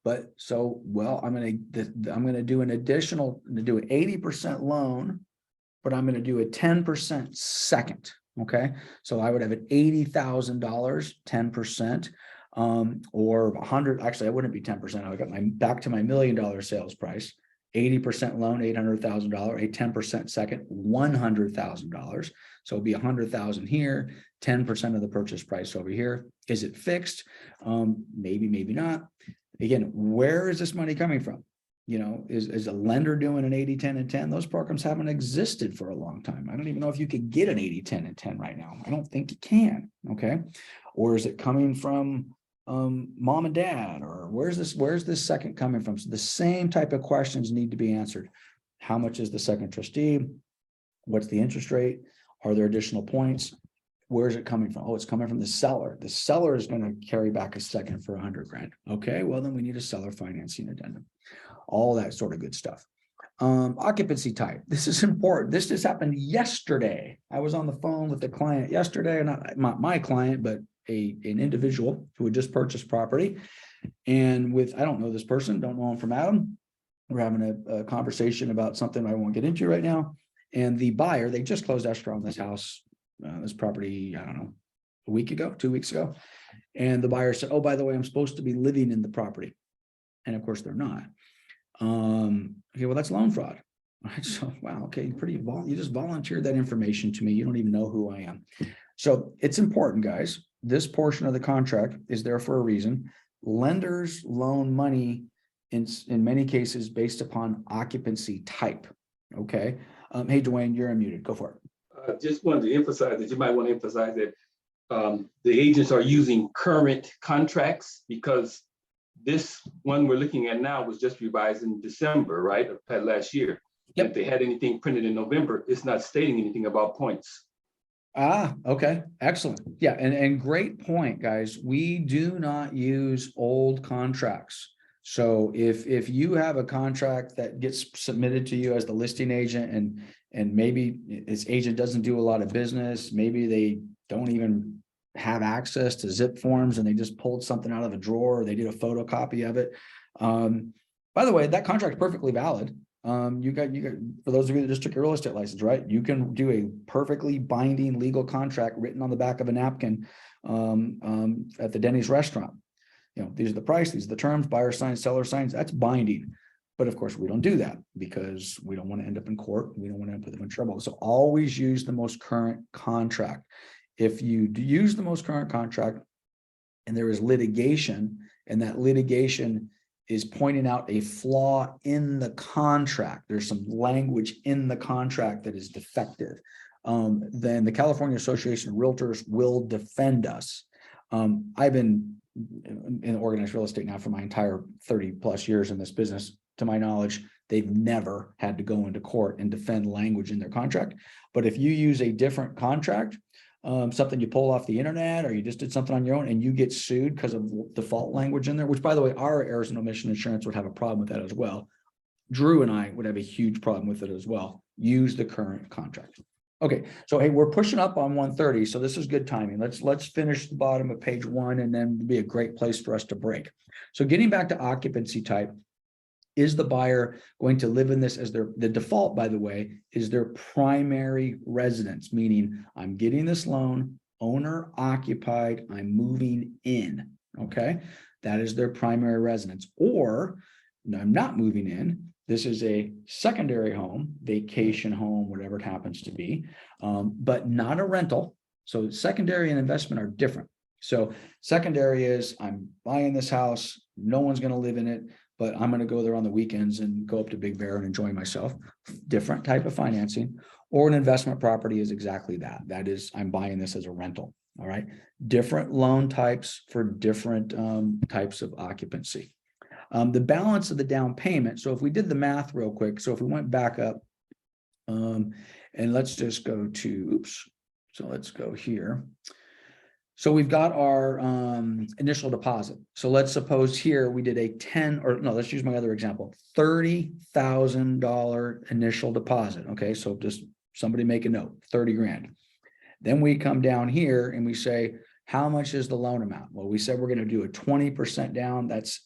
but so, well, I'm going to do an additional, I'm going to do an 80% loan, but I'm going to do a 10% second. Okay, so I would have an $80,000, 10%, or 100. Actually, I wouldn't be 10%. I would get back to my $1 million sales price. 80% loan, $800,000, a 10% second, $100,000. So it'll be 100,000 here, 10% of the purchase price over here. Is it fixed? Maybe, maybe not. Again, where is this money coming from? You know, is a lender doing an 80, 10, and 10? Those programs haven't existed for a long time. I don't even know if you could get an 80, 10, and 10 right now. I don't think you can. Okay. Or is it coming from mom and dad, or where's this second coming from? So the same type of questions need to be answered. How much is the second trustee? What's the interest rate? Are there additional points? Where's it coming from? Oh, it's coming from the seller. The seller is going to carry back a second for 100 grand. Okay, well, then we need a seller financing addendum. All that sort of good stuff. Occupancy type. This is important. This just happened yesterday. I was on the phone with the client yesterday, not my client, but an individual who had just purchased property. And I don't know this person, don't know him from Adam. We're having a conversation about something I won't get into right now. And the buyer, they just closed escrow on this house, this property, I don't know, a week ago, 2 weeks ago. And the buyer said, oh, by the way, I'm supposed to be living in the property. And of course they're not. Okay, well, that's loan fraud. All right, so, wow, okay, you just volunteered that information to me. You don't even know who I am. So it's important, guys. This portion of the contract is there for a reason. Lenders loan money in many cases based upon occupancy type. Okay. Hey, Dwayne, you're unmuted. Go for it. Just wanted to emphasize that you might want to emphasize that the agents are using current contracts, because this one we're looking at now was just revised in December, right, of last year. Yep. If they had anything printed in November, it's not stating anything about points. Ah, okay, excellent. Yeah, and great point, guys. We do not use old contracts. So if you have a contract that gets submitted to you as the listing agent, and maybe its agent doesn't do a lot of business, maybe they don't even have access to zip forms and they just pulled something out of a drawer, or they did a photocopy of it. By the way, that contract is perfectly valid. You got, for those of you that just took your real estate license, right? You can do a perfectly binding legal contract written on the back of a napkin at the Denny's restaurant. You know, these are the price, these are the terms, buyer signs, seller signs, that's binding. But of course, we don't do that because we don't want to end up in court. We don't want to put them in trouble. So always use the most current contract. If you use the most current contract and there is litigation, and that litigation is pointing out a flaw in the contract, there's some language in the contract that is defective, then the California Association of Realtors will defend us. I've been in organized real estate now for my entire 30 plus years in this business. To my knowledge, they've never had to go into court and defend language in their contract. But if you use a different contract, something you pull off the internet, or you just did something on your own and you get sued because of default language in there, which, by the way, our errors and omission insurance would have a problem with that as well. Drew and I would have a huge problem with it as well. Use the current contract. Okay, so hey, we're pushing up on 1:30, so this is good timing. Let's finish the bottom of page 1, and then it'll be a great place for us to break. So getting back to occupancy type, is the buyer going to live in this as the default, by the way, is their primary residence, meaning I'm getting this loan, owner occupied, I'm moving in, okay? That is their primary residence. Or no, I'm not moving in. This is a secondary home, vacation home, whatever it happens to be, but not a rental. So secondary and investment are different. So secondary is I'm buying this house, no one's going to live in it, but I'm going to go there on the weekends and go up to Big Bear and enjoy myself. Different type of financing. Or an investment property is exactly that. That is, I'm buying this as a rental. All right. Different loan types for different types of occupancy. The balance of the down payment. So if we did the math real quick, so if we went back up and let's just go to, oops. So let's go here. So we've got our initial deposit. So let's suppose here we did a let's use my other example, $30,000 initial deposit. Okay, so just somebody make a note, 30 grand. Then we come down here and we say, how much is the loan amount? Well, we said we're going to do a 20% down. That's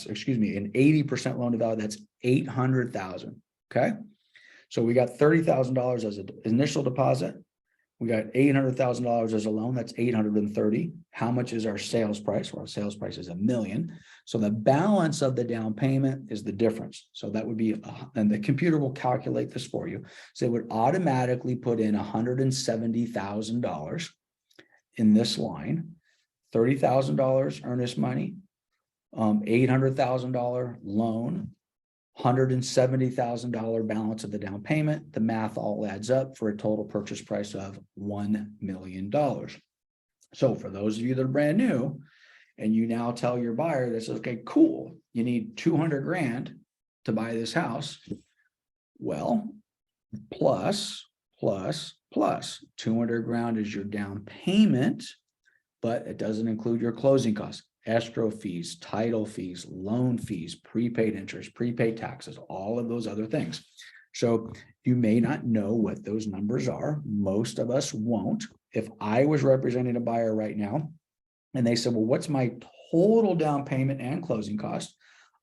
excuse me, an 80% loan to value. That's 800,000. Okay, so we got $30,000 as an initial deposit. We got $800,000 as a loan. That's 830. How much is our sales price? Well, our sales price is $1 million. So the balance of the down payment is the difference. So that would be, and the computer will calculate this for you. So it would automatically put in $170,000 in this line, $30,000 earnest money, $800,000 loan, $170,000 balance of the down payment. The math all adds up for a total purchase price of $1 million. So for those of you that are brand new And you now tell your buyer that says, okay, cool, you need 200 grand to buy this house. Well, plus 200 grand is your down payment, but it doesn't include your closing costs, escrow fees, title fees, loan fees, prepaid interest, prepaid taxes, all of those other things. So you may not know what those numbers are. Most of us won't. If I was representing a buyer right now and they said, well, what's my total down payment and closing cost?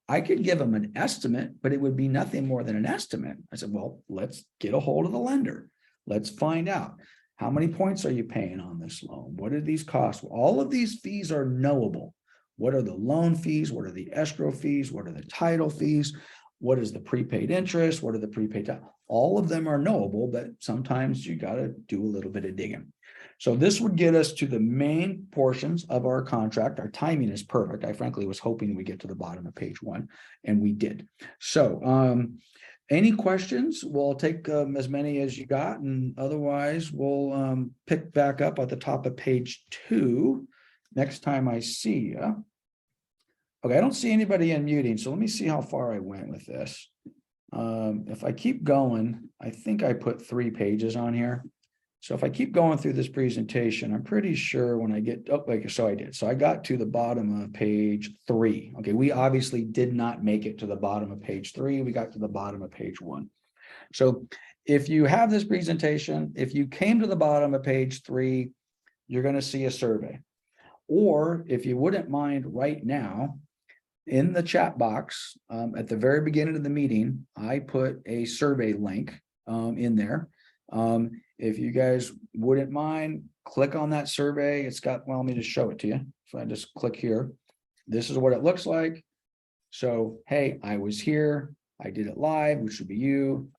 I could give them an estimate, but it would be nothing more than an estimate. I said, well, let's get a hold of the lender. Let's find out. How many points are you paying on this loan? What are these costs? All of these fees are knowable. What are the loan fees? What are the escrow fees? What are the title fees? What is the prepaid interest? What are the prepaid? All of them are knowable, but sometimes you got to do a little bit of digging. So this would get us to the main portions of our contract. Our timing is perfect. I frankly was hoping we get to the bottom of page 1, and we did. So any questions? We'll take as many as you got, and otherwise we'll pick back up at the top of page 2 next time I see you. Okay, I don't see anybody unmuting, so let me see how far I went with this. If I keep going, I think I put 3 pages on here. So if I keep going through this presentation, I'm pretty sure when I get, oh, like, so I did. So I got to the bottom of page 3. Okay, we obviously did not make it to the bottom of page 3. We got to the bottom of page 1. So if you have this presentation, if you came to the bottom of page 3, you're going to see a survey. Or if you wouldn't mind right now, in the chat box, at the very beginning of the meeting, I put a survey link in there. If you guys wouldn't mind, click on that survey. It's got, well, let me just show it to you. So I just click here. This is what it looks like. So, hey, I was here. I did it live, which would be you.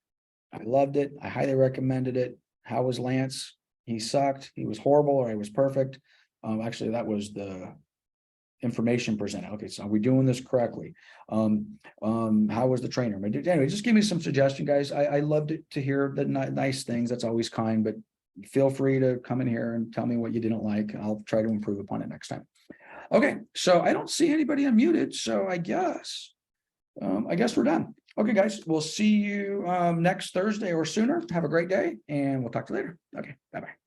I loved it. I highly recommended it. How was Lance? He sucked. He was horrible, or he was perfect. Actually, that was the information presented. Okay, so are we doing this correctly? How was the trainer? Anyway, just give me some suggestion, guys. I loved it to hear the nice things. That's always kind, but feel free to come in here and tell me what you didn't like. I'll try to improve upon it next time. Okay, so I don't see anybody unmuted, so I guess we're done. Okay, guys, we'll see you next Thursday or sooner. Have a great day, and we'll talk to you later. Okay, bye-bye.